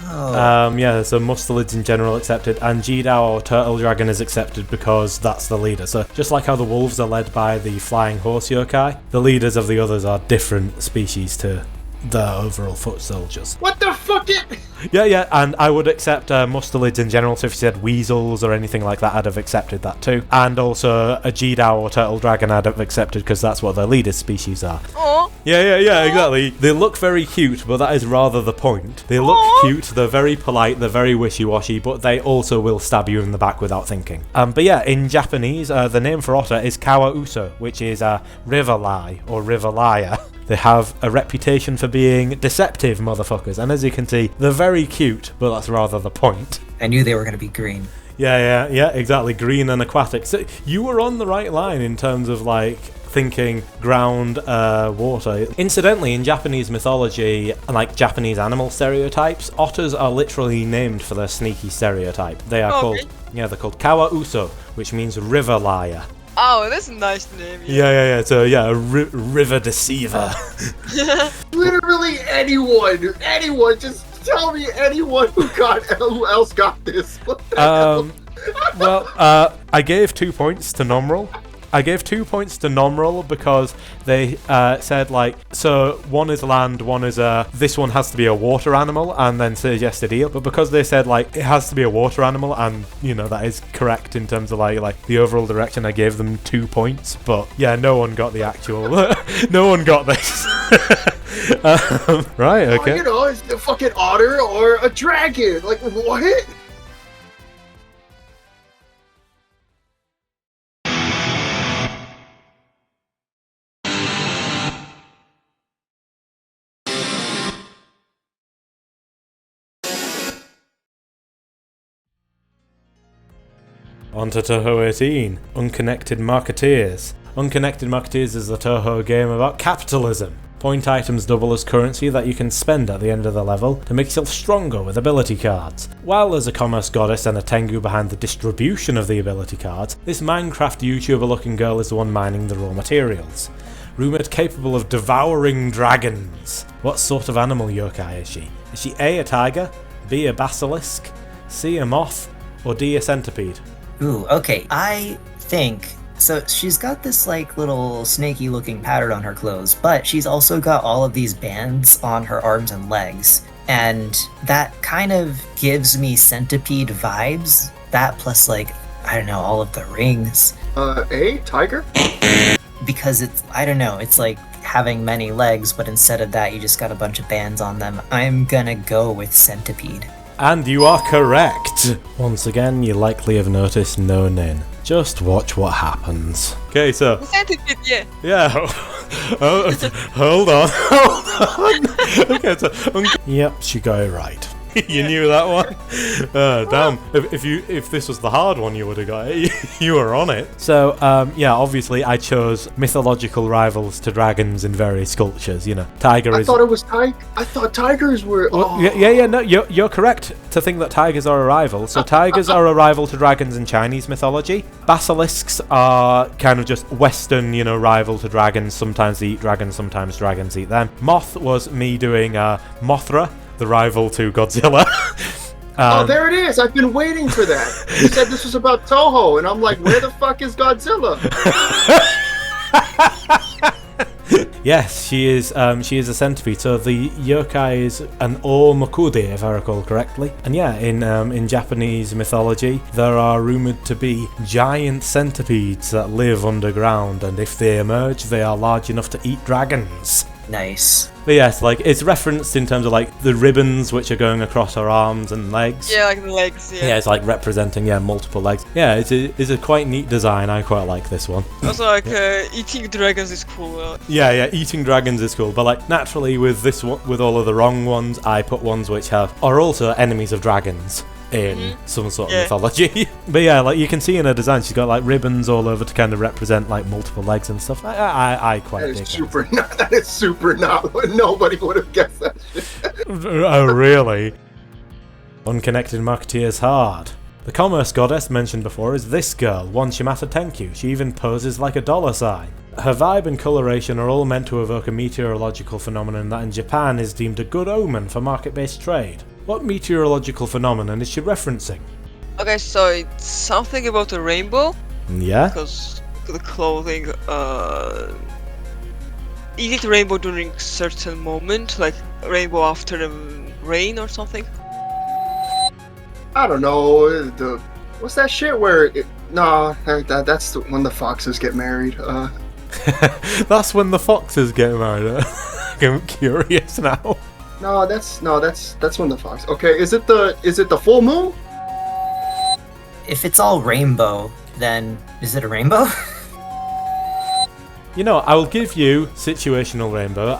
Oh. Yeah, so mustelids in general accepted, and JUDoALG or turtle dragon is accepted because that's the leader. So just like how the wolves are led by the flying horse yokai, the leaders of the others are different species to the overall foot soldiers. What the fuck? Yeah, and I would accept mustelids in general, so if you said weasels or anything like that, I'd have accepted that too. And also a JUDoALG or turtle dragon I'd have accepted because that's what their leader species are. Oh. Yeah, exactly. They look very cute, but that is rather the point. They look cute, they're very polite, they're very wishy-washy, but they also will stab you in the back without thinking. But yeah, in Japanese, the name for otter is Kawauso, which is river lie or river liar. They have a reputation for being deceptive motherfuckers, and as you can see, they're very cute, but that's rather the point. I knew they were gonna be green. Yeah, exactly. Green and aquatic. So you were on the right line in terms of like thinking ground, water. Incidentally, in Japanese mythology and like Japanese animal stereotypes, otters are literally named for their sneaky stereotype. They are they're called Kawauso, which means river liar. Oh, that's a nice name. Yeah. So yeah, a river deceiver. Literally anyone, just tell me anyone who else got this. What the hell? Well, I gave 2 points to Nomral. I gave 2 points to Nomral because they said like, so one is land, one is this one has to be a water animal, and then suggested eel. But because they said like it has to be a water animal, and you know that is correct in terms of like the overall direction, I gave them 2 points. But yeah, no one got the actual. No one got this. Right. Okay. Oh, you know, it's a fucking otter or a dragon. Like what? On to Touhou 18, Unconnected Marketeers. Unconnected Marketeers is a Touhou game about capitalism. Point items double as currency that you can spend at the end of the level to make yourself stronger with ability cards. While there's a commerce goddess and a Tengu behind the distribution of the ability cards, this Minecraft YouTuber looking girl is the one mining the raw materials. Rumoured capable of devouring dragons. What sort of animal yokai is she? Is she A, a tiger, B, a basilisk, C, a moth, or D, a centipede? Ooh, okay. I think so. She's got this like little snaky looking pattern on her clothes, but she's also got all of these bands on her arms and legs. And that kind of gives me centipede vibes. That plus like, I don't know, all of the rings. A tiger? Because it's like having many legs, but instead of that, you just got a bunch of bands on them. I'm gonna go with centipede. And you are correct! Once again, you likely have noticed no nin. Just watch what happens. Okay, so... Centipede, yeah. Yeah. Hold on. Okay, so... Yep, she got it right. You knew that one? Damn. If this was the hard one, you would have got it. You were on it. So, yeah, obviously I chose mythological rivals to dragons in various cultures, you know. Tiger is... I thought tigers were... Well, yeah, no, you're correct to think that tigers are a rival. So tigers are a rival to dragons in Chinese mythology. Basilisks are kind of just Western, you know, rival to dragons. Sometimes they eat dragons, sometimes dragons eat them. Moth was me doing Mothra, the rival to Godzilla. Oh, there it is. I've been waiting for that. You said this was about Touhou, and I'm like, where the fuck is Godzilla? Yes, she is a centipede. So the yokai is an Omokude, if I recall correctly. And yeah, in Japanese mythology, there are rumoured to be giant centipedes that live underground, and if they emerge, they are large enough to eat dragons. Nice. But yes, like it's referenced in terms of like the ribbons which are going across her arms and legs. Yeah, like the legs, yeah. Yeah, it's like representing multiple legs. Yeah, it's a quite neat design. I quite like this one. Also, like eating dragons is cool. Yeah, eating dragons is cool. But like naturally with this one, with all of the wrong ones, I put ones which are also enemies of dragons in some sort of mythology. But yeah, like you can see in her design, she's got like ribbons all over to kind of represent like multiple legs and stuff. I quite dig that. That is super not. Nobody would have guessed that shit. Oh, really? Unconnected Marketeers hard. The commerce goddess mentioned before is this girl, one Shimata Tenkyu. She even poses like a dollar sign. Her vibe and coloration are all meant to evoke a meteorological phenomenon that in Japan is deemed a good omen for market-based trade. What meteorological phenomenon is she referencing? Okay, so it's something about a rainbow. Yeah? Because the clothing, is it rainbow during certain moment, like rainbow after the rain or something? I don't know. What's that shit where? That's when the foxes get married. That's when the foxes get married. I'm curious now. That's when the fox. Okay, is it the full moon? If it's all rainbow, then is it a rainbow? You know, I will give you situational rainbow.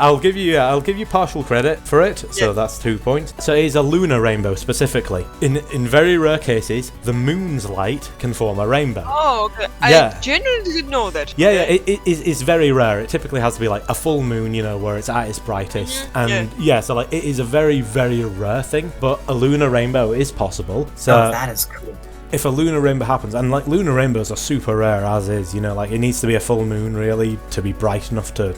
I'll give you partial credit for it. So that's 2 points. So it is a lunar rainbow specifically. In very rare cases, the moon's light can form a rainbow. Oh, okay. Yeah. I genuinely didn't know that. Yeah, it's very rare. It typically has to be like a full moon, you know, where it's at its brightest. And so like it is a very, very rare thing. But a lunar rainbow is possible. So that is cool. If a lunar rainbow happens, and like lunar rainbows are super rare as is, you know, like it needs to be a full moon really to be bright enough to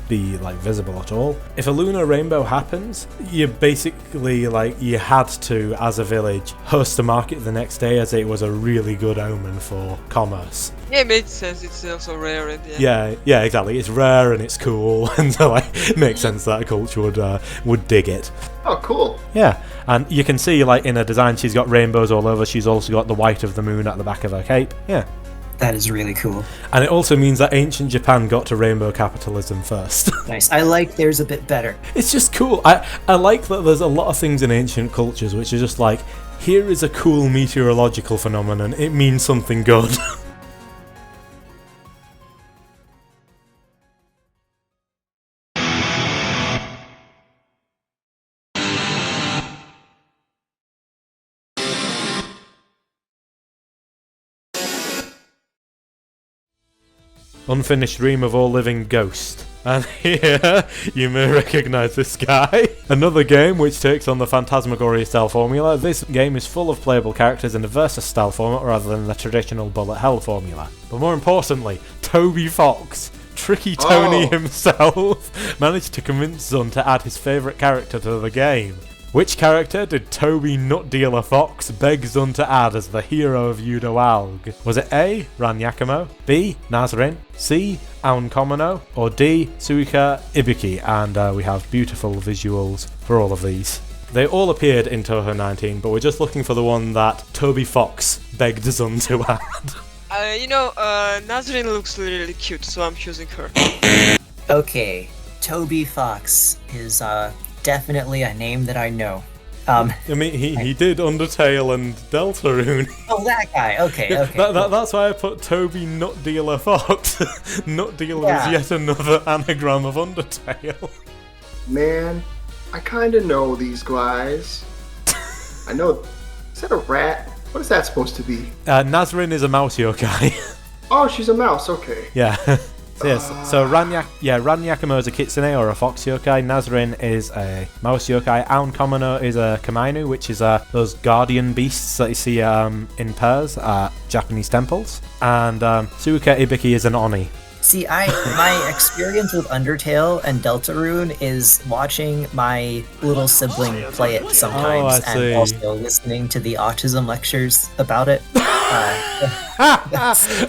be like visible at all. If a lunar rainbow happens, you basically like you had to, as a village, host a market the next day as it was a really good omen for commerce. Yeah, it makes sense. It's also rare. And yeah, exactly. It's rare and it's cool, and so like it makes sense that a culture would dig it. Oh, cool. Yeah, and you can see like in her design, she's got rainbows all over. She's also got the white of the moon at the back of her cape. Yeah. That is really cool. And it also means that ancient Japan got to rainbow capitalism first. Nice. I like theirs a bit better. It's just cool. I like that there's a lot of things in ancient cultures which are just like, here is a cool meteorological phenomenon. It means something good. Unfinished Dream of All Living Ghost. And here, you may recognise this guy. Another game which takes on the Phantasmagoria style formula. This game is full of playable characters in a versus style format rather than the traditional bullet hell formula. But more importantly, Toby Fox, Tricky Tony himself, managed to convince Zun to add his favourite character to the game. Which character did Toby Nutdealer Fox beg Zun to add as the hero of UDoALG? Was it A. Ran Yakumo, B. Nazrin, C. Aon Komono, or D. Suika Ibiki? And we have beautiful visuals for all of these. They all appeared in Touhou 19, but we're just looking for the one that Toby Fox begged Zun to add. Nazrin looks really cute, so I'm choosing her. Okay, Toby Fox is definitely a name that I know. I mean, he did Undertale and Deltarune. Oh, that guy. Okay. That's why I put Toby Nutdealer Fox. Nutdealer is yet another anagram of Undertale. Man, I kind of know these guys. I know. Is that a rat? What is that supposed to be? Nazrin is a mouse yokai. Oh, she's a mouse. Okay. Yeah. So Ran Yakumo is a kitsune or a fox yokai. Nazrin is a mouse yokai. Aon Komono is a kamainu, which is those guardian beasts that you see in pairs at Japanese temples. And Suika Ibiki is an oni. See, my experience with Undertale and Deltarune is watching my little sibling play it sometimes, and also listening to the autism lectures about it.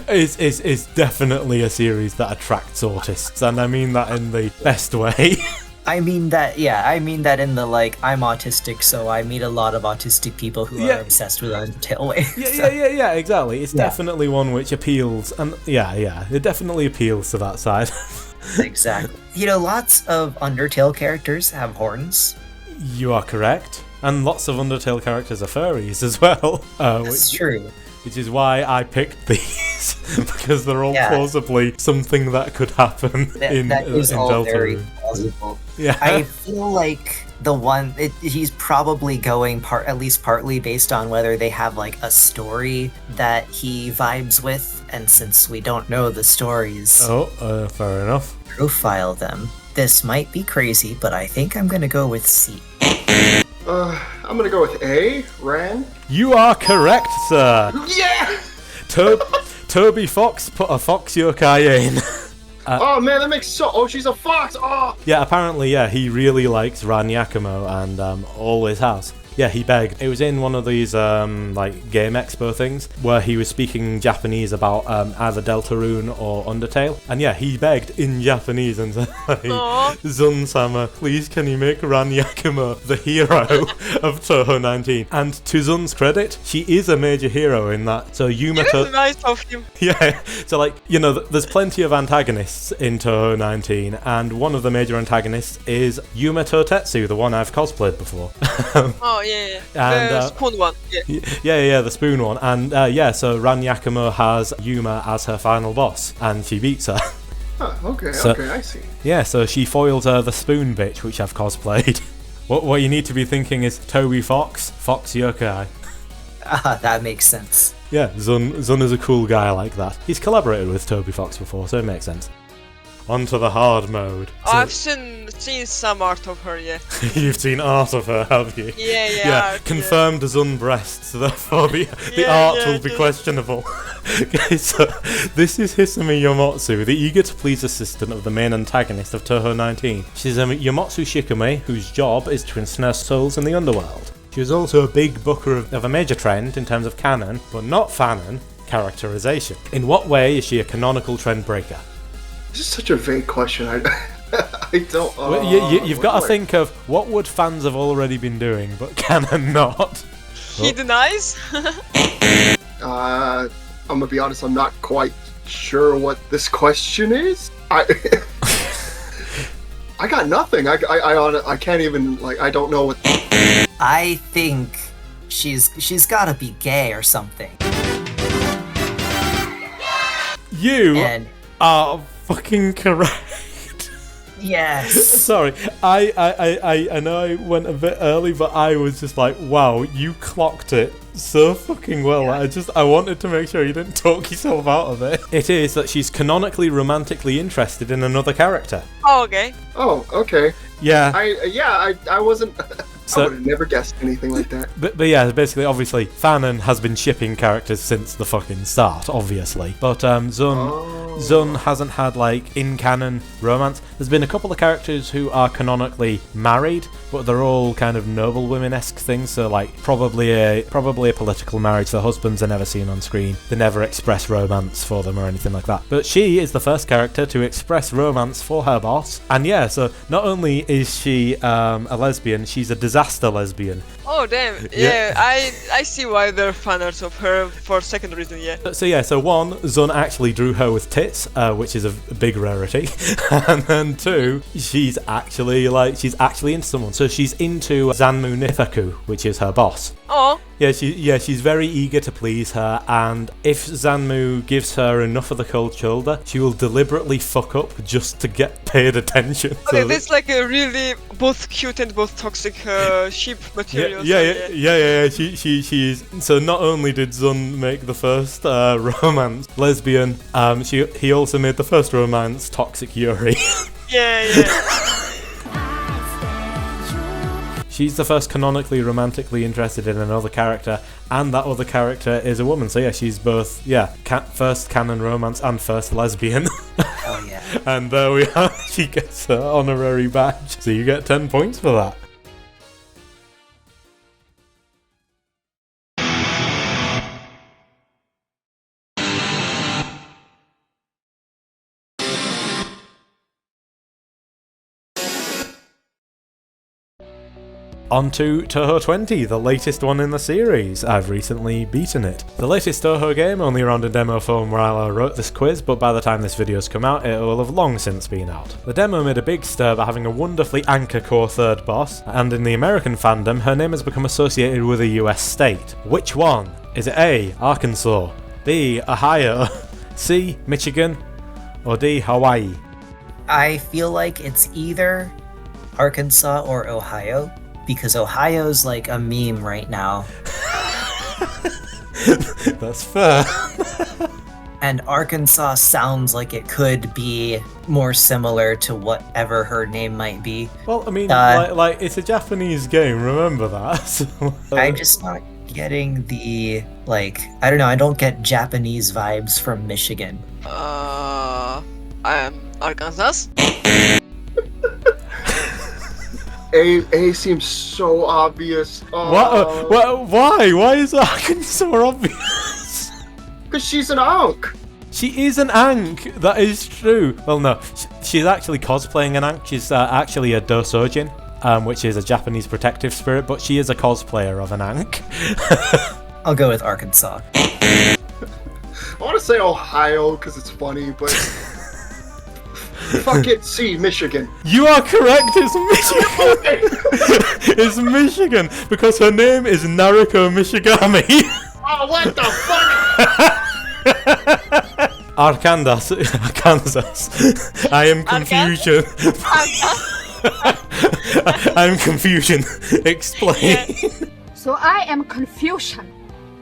It's definitely a series that attracts autists, and I mean that in the best way. I mean that in the I'm autistic, so I meet a lot of autistic people who are obsessed with Undertale way. Yeah, exactly. It's definitely one which appeals, and it definitely appeals to that side. Exactly. Lots of Undertale characters have horns. You are correct. And lots of Undertale characters are furries as well. That's true. Which is why I picked these, because they're all plausibly something that could happen in Deltarune. Very plausible. Yeah. I feel like he's probably going at least partly based on whether they have a story that he vibes with, and since we don't know the stories, fair enough. Profile them. This might be crazy, but I think I'm gonna go with C. I'm gonna go with A, Ran. You are correct, sir. Yeah! Toby Fox put a fox yokai in. Oh man, that makes so. Oh, she's a fox. Oh. Yeah, apparently, yeah, he really likes Ran Yakumo and always has. Yeah, he begged. It was in one of these like game expo things where he was speaking Japanese about either Deltarune or Undertale, and yeah, he begged in Japanese and said, "Zun-sama, please can you make Ran Yakumo the hero of Touhou 19?" And to Zun's credit, she is a major hero in that. So Yuma. It's nice of him. Yeah, so like, you know, there's plenty of antagonists in Touhou 19, and one of the major antagonists is Yuma Totetsu, the one I've cosplayed before. Oh yeah. And, The spoon one. Yeah, the spoon one. And yeah, so Ran Yakumo has Yuma as her final boss, and she beats her. Huh, okay, I see. Yeah, so she foils her the spoon bitch, which I've cosplayed. What you need to be thinking is Toby Fox yokai. That makes sense. Yeah, Zun is a cool guy like that. He's collaborated with Toby Fox before, so it makes sense. On to the hard mode. Oh, I've seen some art of her, yeah. You've seen art of her, have you? Yeah. Confirmed as unbreasts, therefore the art will be questionable. Okay, so this is Hisumi Yomotsu, the eager-to-please assistant of the main antagonist of Touhou 19. She's a Yomotsu Shikume whose job is to ensnare souls in the underworld. She was also a big booker of a major trend in terms of canon, but not fanon, characterization. In what way is she a canonical trend breaker? This is such a vague question. I don't. Well, you've got to think of what would fans have already been doing, but canon not. He denies? I'm gonna be honest. I'm not quite sure what this question is. I got nothing. I can't even I don't know what. I think she's gotta be gay or something. You are fucking correct. Yes. Sorry, I know I went a bit early, but I was just like, wow, you clocked it so fucking well. Yeah. I wanted to make sure you didn't talk yourself out of it. It is that she's canonically romantically interested in another character. Oh, okay. Oh, okay. Yeah. I wasn't. So, I would have never guessed anything like that. But yeah, basically, obviously, fanon has been shipping characters since the fucking start, obviously. But Zun hasn't had, in canon romance. There's been a couple of characters who are canonically married, but they're all kind of noble women-esque things, so, probably a political marriage. Their husbands are never seen on screen. They never express romance for them or anything like that. But she is the first character to express romance for her boss. And yeah, so not only is she a lesbian, she's a disaster lesbian. Oh damn, yeah. I see why they're fanarts of her for a second reason, yeah. So one, Zun actually drew her with tits, which is a big rarity. And then two, she's actually into someone. So she's into Zanmu Nithaku, which is her boss. Oh. Yeah, she's very eager to please her, and if Zanmu gives her enough of the cold shoulder, she will deliberately fuck up just to get paid attention. Okay, that's a really both cute and both toxic ship material. Yeah. She's so not only did Zun make the first romance lesbian, he also made the first romance toxic Yuri. Yeah. She's the first canonically romantically interested in another character, and that other character is a woman. So yeah, she's both first canon romance and first lesbian. Oh yeah. And there we are. She gets her honorary badge. So you get 10 points for that. On to Touhou 20, the latest one in the series. I've recently beaten it. The latest Touhou game, only around in demo form while I wrote this quiz, but by the time this video's come out, it will have long since been out. The demo made a big stir by having a wonderfully anchor core third boss, and in the American fandom, her name has become associated with a US state. Which one? Is it A, Arkansas, B, Ohio, C, Michigan, or D, Hawaii? I feel like it's either Arkansas or Ohio, because Ohio's like a meme right now. That's fair. And Arkansas sounds like it could be more similar to whatever her name might be. Well, I mean, like it's a Japanese game. Remember that. So, I'm just not getting the I don't know. I don't get Japanese vibes from Michigan. I am Arkansas. A seems so obvious. What? Why? Why is Arkansas obvious? Because she's an Ankh. She is an Ankh. That is true. Well, no, she's actually cosplaying an Ankh. She's actually a Dosojin, which is a Japanese protective spirit, but she is a cosplayer of an Ankh. I'll go with Arkansas. I want to say Ohio because it's funny, but fuck it, C, Michigan. You are correct. It's Michigan. It's Michigan because her name is Naruko Michigami. Oh, what the fuck? Arkansas. I am confusion. I'm confusion. Explain. So I am confusion.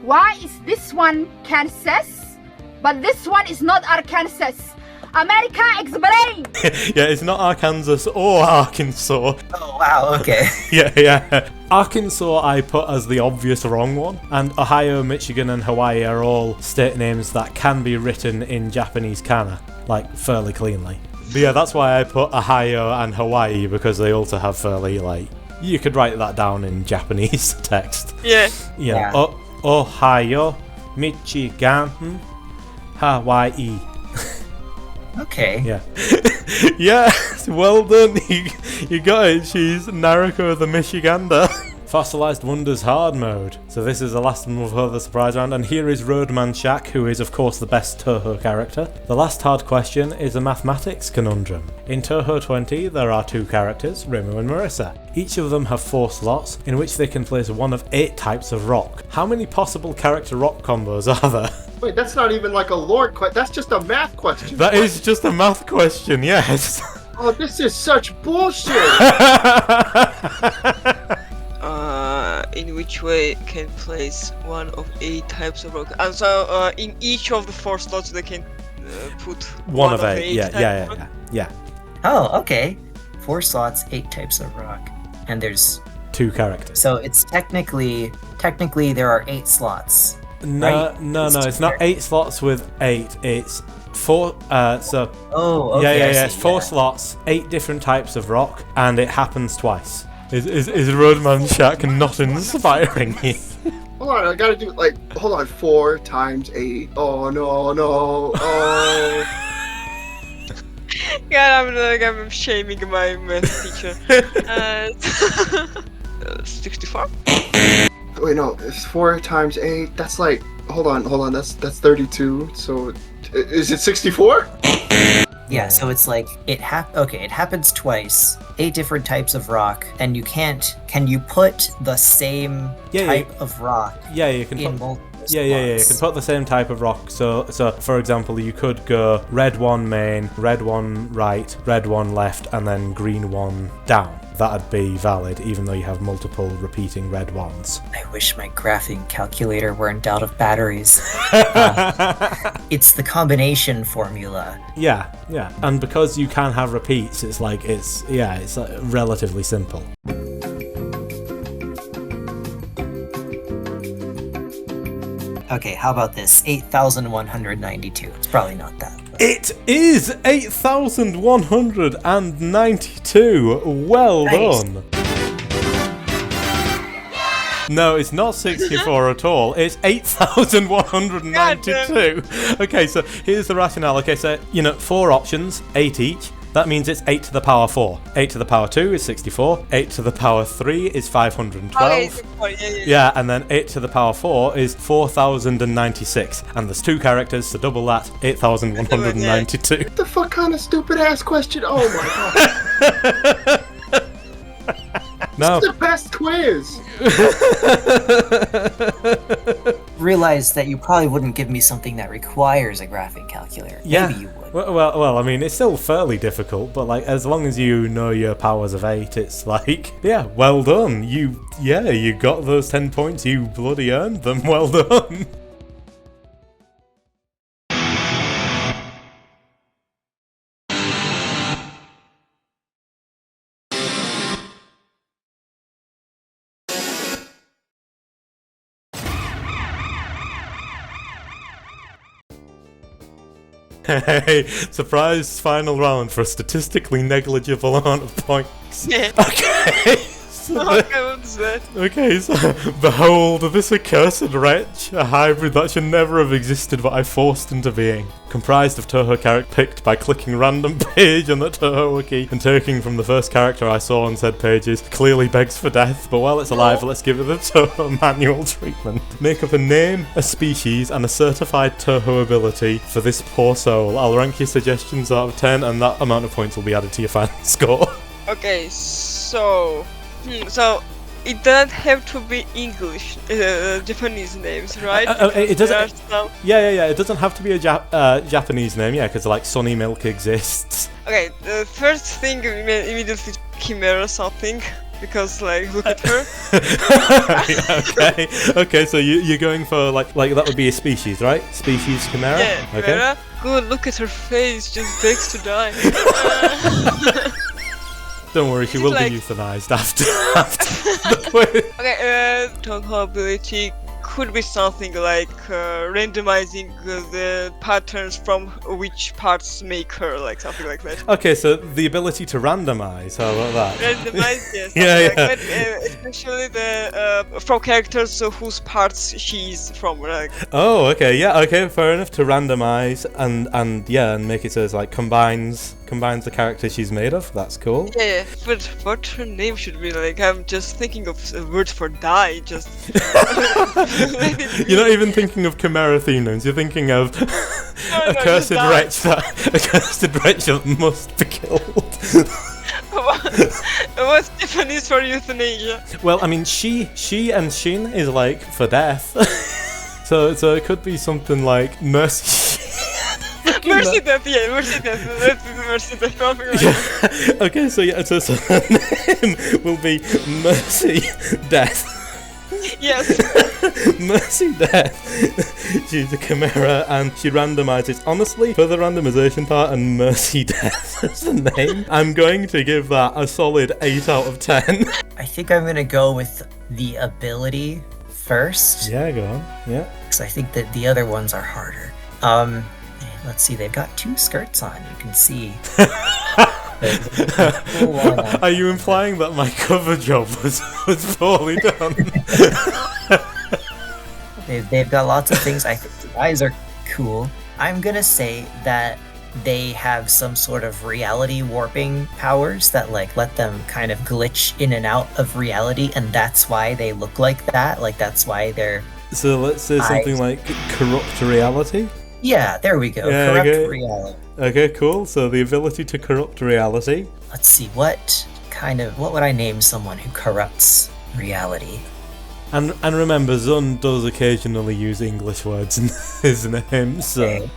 Why is this one Kansas, but this one is not Arkansas? America, explain! Yeah, it's not Arkansas or Arkansas. Oh, wow, okay. Yeah. Arkansas I put as the obvious wrong one, and Ohio, Michigan, and Hawaii are all state names that can be written in Japanese kana, like, fairly cleanly. But yeah, that's why I put Ohio and Hawaii, because they also have fairly, you could write that down in Japanese text. Yeah. Yeah. Ohio, Michigan, Hawaii. Okay. Yeah. Yes, well done. You got it. She's Naruko the Michigander. Fossilized Wonders hard mode. So this is the last one of the surprise round, and here is Roadman Shack, who is of course the best Touhou character. The last hard question is a mathematics conundrum. In Touhou 20 there are 2 characters, Rimu and Marissa. Each of them have 4 slots in which they can place one of 8 types of rock. How many possible character rock combos are there? Wait, that's not even like a lore question. That's just a math question. That is just a math question, yes. Oh, this is such bullshit. In which way can place one of 8 types of rock? And so in each of the 4 slots they can put one of 8. Yeah. Oh, okay. 4 slots, 8 types of rock. And there's 2 characters. So it's technically there are 8 slots. No, right? no, it's not 8 slots with 8. It's 4. So. Oh, okay. Yeah. It's 4 slots, 8 different types of rock, and it happens twice. Is Roadman Shack not inspiring you? Hold on, I gotta do 4 times 8. Oh no. Oh. God, I'm shaming my math teacher. 64? Wait, no, it's 4 times 8. That's hold on. That's 32. So, is it 64? Yeah, so it's it happens twice, 8 different types of rock, and can you put the same type of rock you can in put, multiple slots? Yeah, you can put the same type of rock. So for example, you could go red 1 main, red 1 right, red 1 left, and then green 1 down. That'd be valid, even though you have multiple repeating red 1s. I wish my graphing calculator weren't out of batteries. It's the combination formula. Yeah, and because you can have repeats, it's relatively simple. Okay, how about this? 8,192. It's probably not that. It is 8,192. Well done. No, it's not 64 at all. It's 8,192. Okay, so here's the rationale. Okay, so 4 options, 8 each. That means it's 8 to the power 4. 8 to the power 2 is 64. 8 to the power 3 is 512. Yeah, and then 8 to the power 4 is 4,096. And there's 2 characters, so double that, 8,192. What the fuck kind of stupid ass question? Oh my god. No. This is the best quiz. Realize that you probably wouldn't give me something that requires a graphing calculator. Yeah. Maybe you would. Well, I mean, it's still fairly difficult, but as long as you know your powers of 8, it's well done. You got those 10 points. You bloody earned them. Well done. Okay, surprise final round for a statistically negligible amount of points. Yeah. Okay. Okay, what's that? Okay, so behold this accursed wretch, a hybrid that should never have existed but I forced into being. Comprised of Touhou character picked by clicking random page on the Touhou wiki and taking from the first character I saw on said pages, clearly begs for death, but while it's alive, let's give it the Touhou manual treatment. Make up a name, a species, and a certified Touhou ability for this poor soul. I'll rank your suggestions out of 10, and that amount of points will be added to your final score. Okay, so it doesn't have to be English, Japanese names, right? It There doesn't. are some- Yeah. It doesn't have to be a Japanese name, yeah, because like Sunny Milk exists. Okay, the first thing immediately Chimera something, because like look at her. Okay. So you're going for like that would be a species, right? Species Chimera. Yeah, Okay. Chimera. Good, look at her face, just begs to die. Don't worry, she Is it will like- be euthanized after the quiz. Okay, Touhou ability could be something like randomizing the patterns from which parts make her, like something like that. Okay, so the ability to randomize. How about that? Randomize, yes. Yeah, something like yeah. that, especially the from characters whose parts she's from, like. Oh, okay, yeah, okay, fair enough. To randomize and make it so it's like combines the character she's made of. That's cool. Yeah, but what her name should be like? I'm just thinking of a word for die. Just. You're not even thinking of Chimera theme names. You're thinking of a cursed wretch that must be killed. What's Japanese for euthanasia? Well, I mean, she and shin is like for death. so it could be something like mercy. Mercy death, yeah, mercy death. That's mercy death. Something like that. Okay, so her name will be Mercy Death. Yes. Mercy Death. She's a Chimera and she randomizes. Honestly, for the randomization part and Mercy Death as the name, I'm going to give that a solid 8 out of 10. I think I'm gonna go with the ability first. Yeah, go on. Yeah. Because I think that the other ones are harder. Let's see, they've got 2 skirts on, you can see. Are you implying that my cover job was poorly done? They've got lots of things. I think the eyes are cool. I'm gonna say that they have some sort of reality warping powers that like let them kind of glitch in and out of reality, and that's why they look like that. Like that's why they're So let's say something like corrupt reality. Yeah, there we go. Yeah, Corrupt okay. reality. Okay, cool. So the ability to corrupt reality. Let's see, what would I name someone who corrupts reality? And remember, Zun does occasionally use English words in his name, so Okay.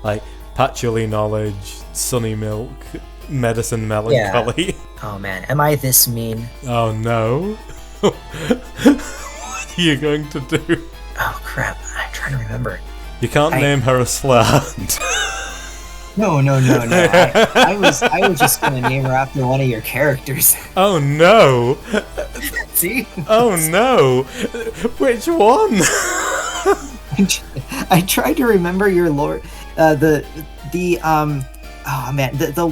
like patchouli knowledge, sunny milk, medicine melancholy. Oh man, am I this mean? Oh no. What are you going to do? Oh crap, I'm trying to remember. You can't name her a slur. No. I was just gonna name her after one of your characters. Oh no! See? Oh no! Which one? I tried to remember your lore. The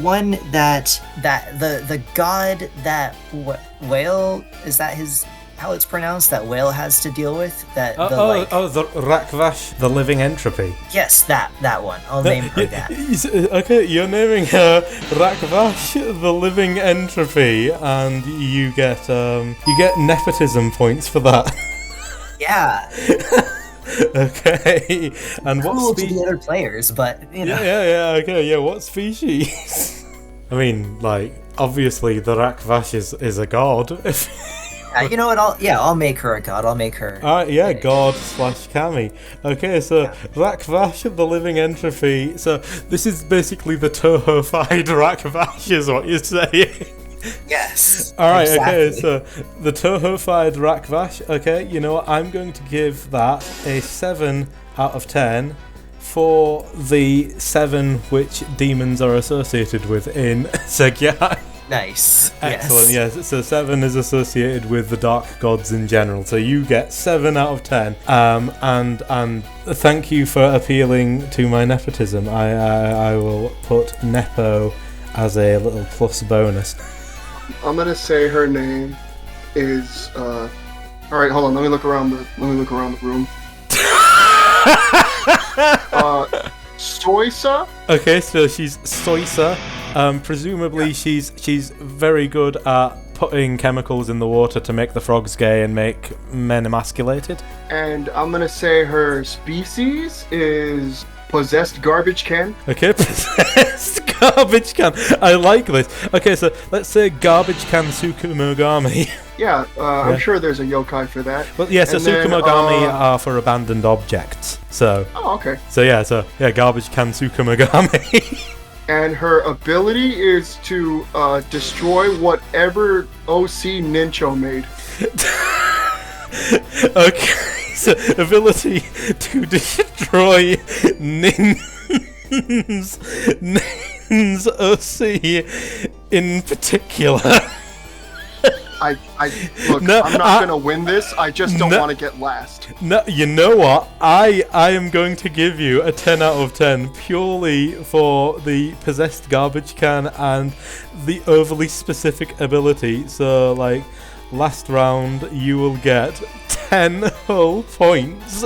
one that the god that whale, is that his how it's pronounced, that whale has to deal with? That the Rakvash, the living entropy. Yes, that one. I'll name her that. Okay, you're naming her Rakvash, the living entropy, and you get nepotism points for that. Yeah. Okay, and what Cool to species? the other players, but you know. Yeah. Okay, yeah. What species? I mean, like, obviously the Rakvash is a god. You know what? I'll make her a god. I'll make her. Alright, yeah, god/Kami. Okay, so Rakvash, the living entropy. So this is basically the Touhou-fied Rakvash, is what you're saying. Yes. Alright, exactly. okay, so the Touhou-fied Rakvash. Okay, you know what? I'm going to give that a 7 out of 10 for the 7 which demons are associated with in Segya. Nice. Excellent, yes. So 7 is associated with the dark gods in general. So you get 7 out of 10. And thank you for appealing to my nepotism. I will put Nepo as a little plus bonus. I'm gonna say her name is. All right, hold on. Let me look around the room. Soisa. Okay, so she's Soisa. Presumably she's very good at putting chemicals in the water to make the frogs gay and make men emasculated. And I'm gonna say her species is possessed garbage can. Okay, possessed garbage can. I like this. Okay, so let's say garbage can Tsukumogami. Yeah, I'm sure there's a yokai for that. Well, yeah, so And then, Tsukumogami are for abandoned objects. So. Oh, okay. So yeah, garbage can Tsukumogami. And her ability is to destroy whatever OC Nincho made. Okay, so ability to destroy Nin's OC in particular. Look, no, I'm not gonna win this. I just don't want to get last. No, you know what? I am going to give you a 10 out of 10 purely for the possessed garbage can and the overly specific ability. So, like, last round you will get 10 whole points.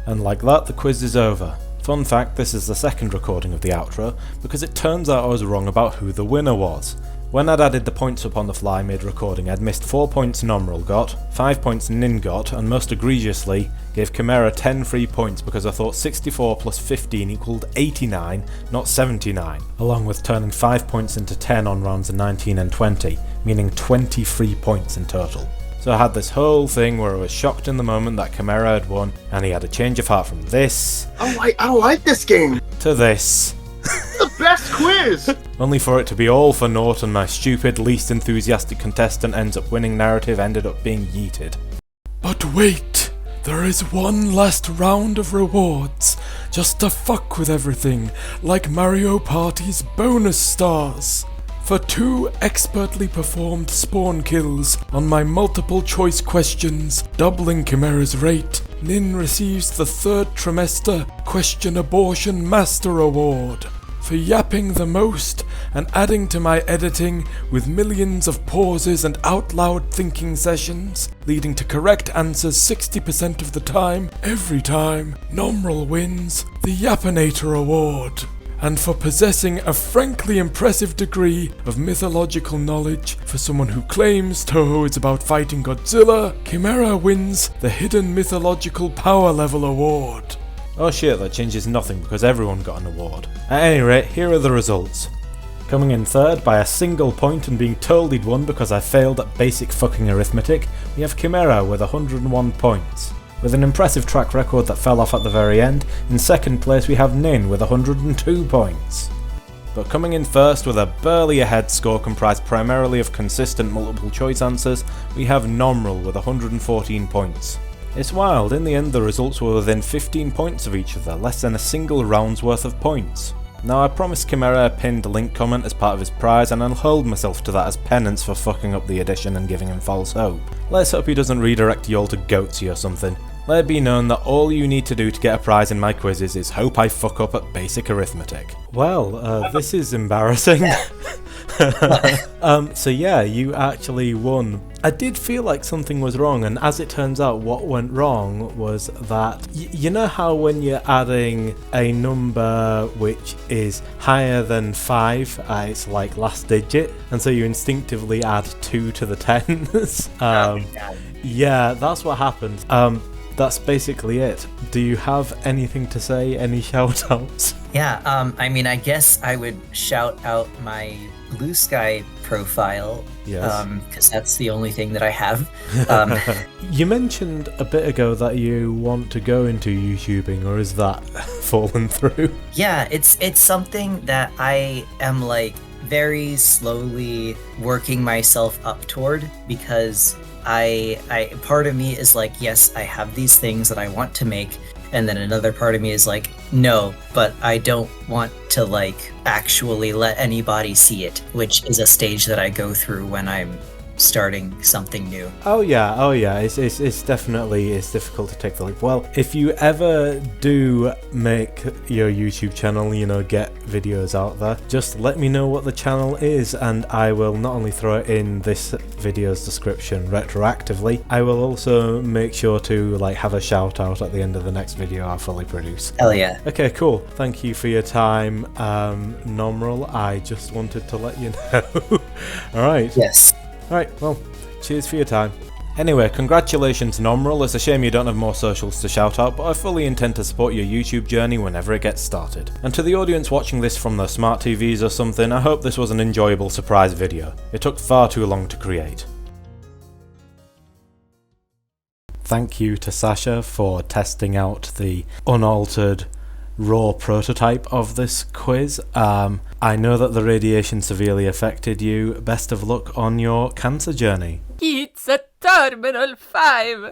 And like that, the quiz is over. Fun fact, this is the second recording of the outro, because it turns out I was wrong about who the winner was. When I'd added the points up on the fly mid-recording, I'd missed 4 points Nomral got, 5 points Nin got, and most egregiously, gave Chimera 10 free points because I thought 64 plus 15 equaled 89, not 79, along with turning 5 points into 10 on rounds 19 and 20, meaning 20 free points in total. So I had this whole thing where I was shocked in the moment that Chimera had won, and he had a change of heart from this I don't like this game. to this. The best quiz. Only for it to be all for naught and my stupid, least enthusiastic contestant ends up winning narrative ended up being yeeted. But wait, there is one last round of rewards, just to fuck with everything, like Mario Party's bonus stars. For 2 expertly performed spawn kills on my multiple choice questions, doubling Chimera's rate, Nin receives the 3rd trimester Question Abortion Master Award. For yapping the most and adding to my editing with millions of pauses and out loud thinking sessions, leading to correct answers 60% of the time, every time, Nomral wins the Yappinator Award. And for possessing a frankly impressive degree of mythological knowledge for someone who claims Touhou is about fighting Godzilla, Chimera wins the Hidden Mythological Power Level Award. Oh shit, that changes nothing because everyone got an award. At any rate, here are the results. Coming in 3rd by a single point and being told he'd won because I failed at basic fucking arithmetic, we have Chimera with 101 points. With an impressive track record that fell off at the very end, in 2nd place we have Nin with 102 points. But coming in 1st with a barely ahead score comprised primarily of consistent multiple choice answers, we have Nomral with 114 points. It's wild, in the end the results were within 15 points of each other, less than a single round's worth of points. Now I promised Chimera a pinned link comment as part of his prize and I'll hold myself to that as penance for fucking up the edition and giving him false hope. Let's hope he doesn't redirect you all to Goatsy or something. Let it be known that all you need to do to get a prize in my quizzes is hope I fuck up at basic arithmetic. Well, this is embarrassing. So yeah, you actually won. I did feel like something was wrong, and as it turns out, what went wrong was that you know how when you're adding a number which is higher than 5, it's like last digit, and so you instinctively add 2 to the tens. Yeah, that's what happened. that's basically it. Do you have anything to say? Any shout-outs? Yeah, I mean, I guess I would shout out my BlueSky profile. Yes. Because that's the only thing that I have. You mentioned a bit ago that you want to go into YouTubing, or is that fallen through? Yeah, it's something that I am like very slowly working myself up toward, because I part of me is like, yes, I have these things that I want to make, and then another part of me is like, no, but I don't want to like actually let anybody see it, which is a stage that I go through when I'm starting something new. Oh yeah, it's definitely, it's difficult to take the leap. Well, if you ever do make your YouTube channel, you know, get videos out there, just let me know what the channel is, and I will not only throw it in this video's description retroactively, I will also make sure to like have a shout out at the end of the next video I fully produce. Hell yeah. Okay, cool. Thank you for your time, Nomral. I just wanted to let you know. Alright. Yes. Alright, well, cheers for your time. Anyway, congratulations Nomral, it's a shame you don't have more socials to shout out, but I fully intend to support your YouTube journey whenever it gets started. And to the audience watching this from their smart TVs or something, I hope this was an enjoyable surprise video. It took far too long to create. Thank you to Sasha for testing out the unaltered raw prototype of this quiz. I know that the radiation severely affected you. Best of luck on your cancer journey. It's a Terminal 5!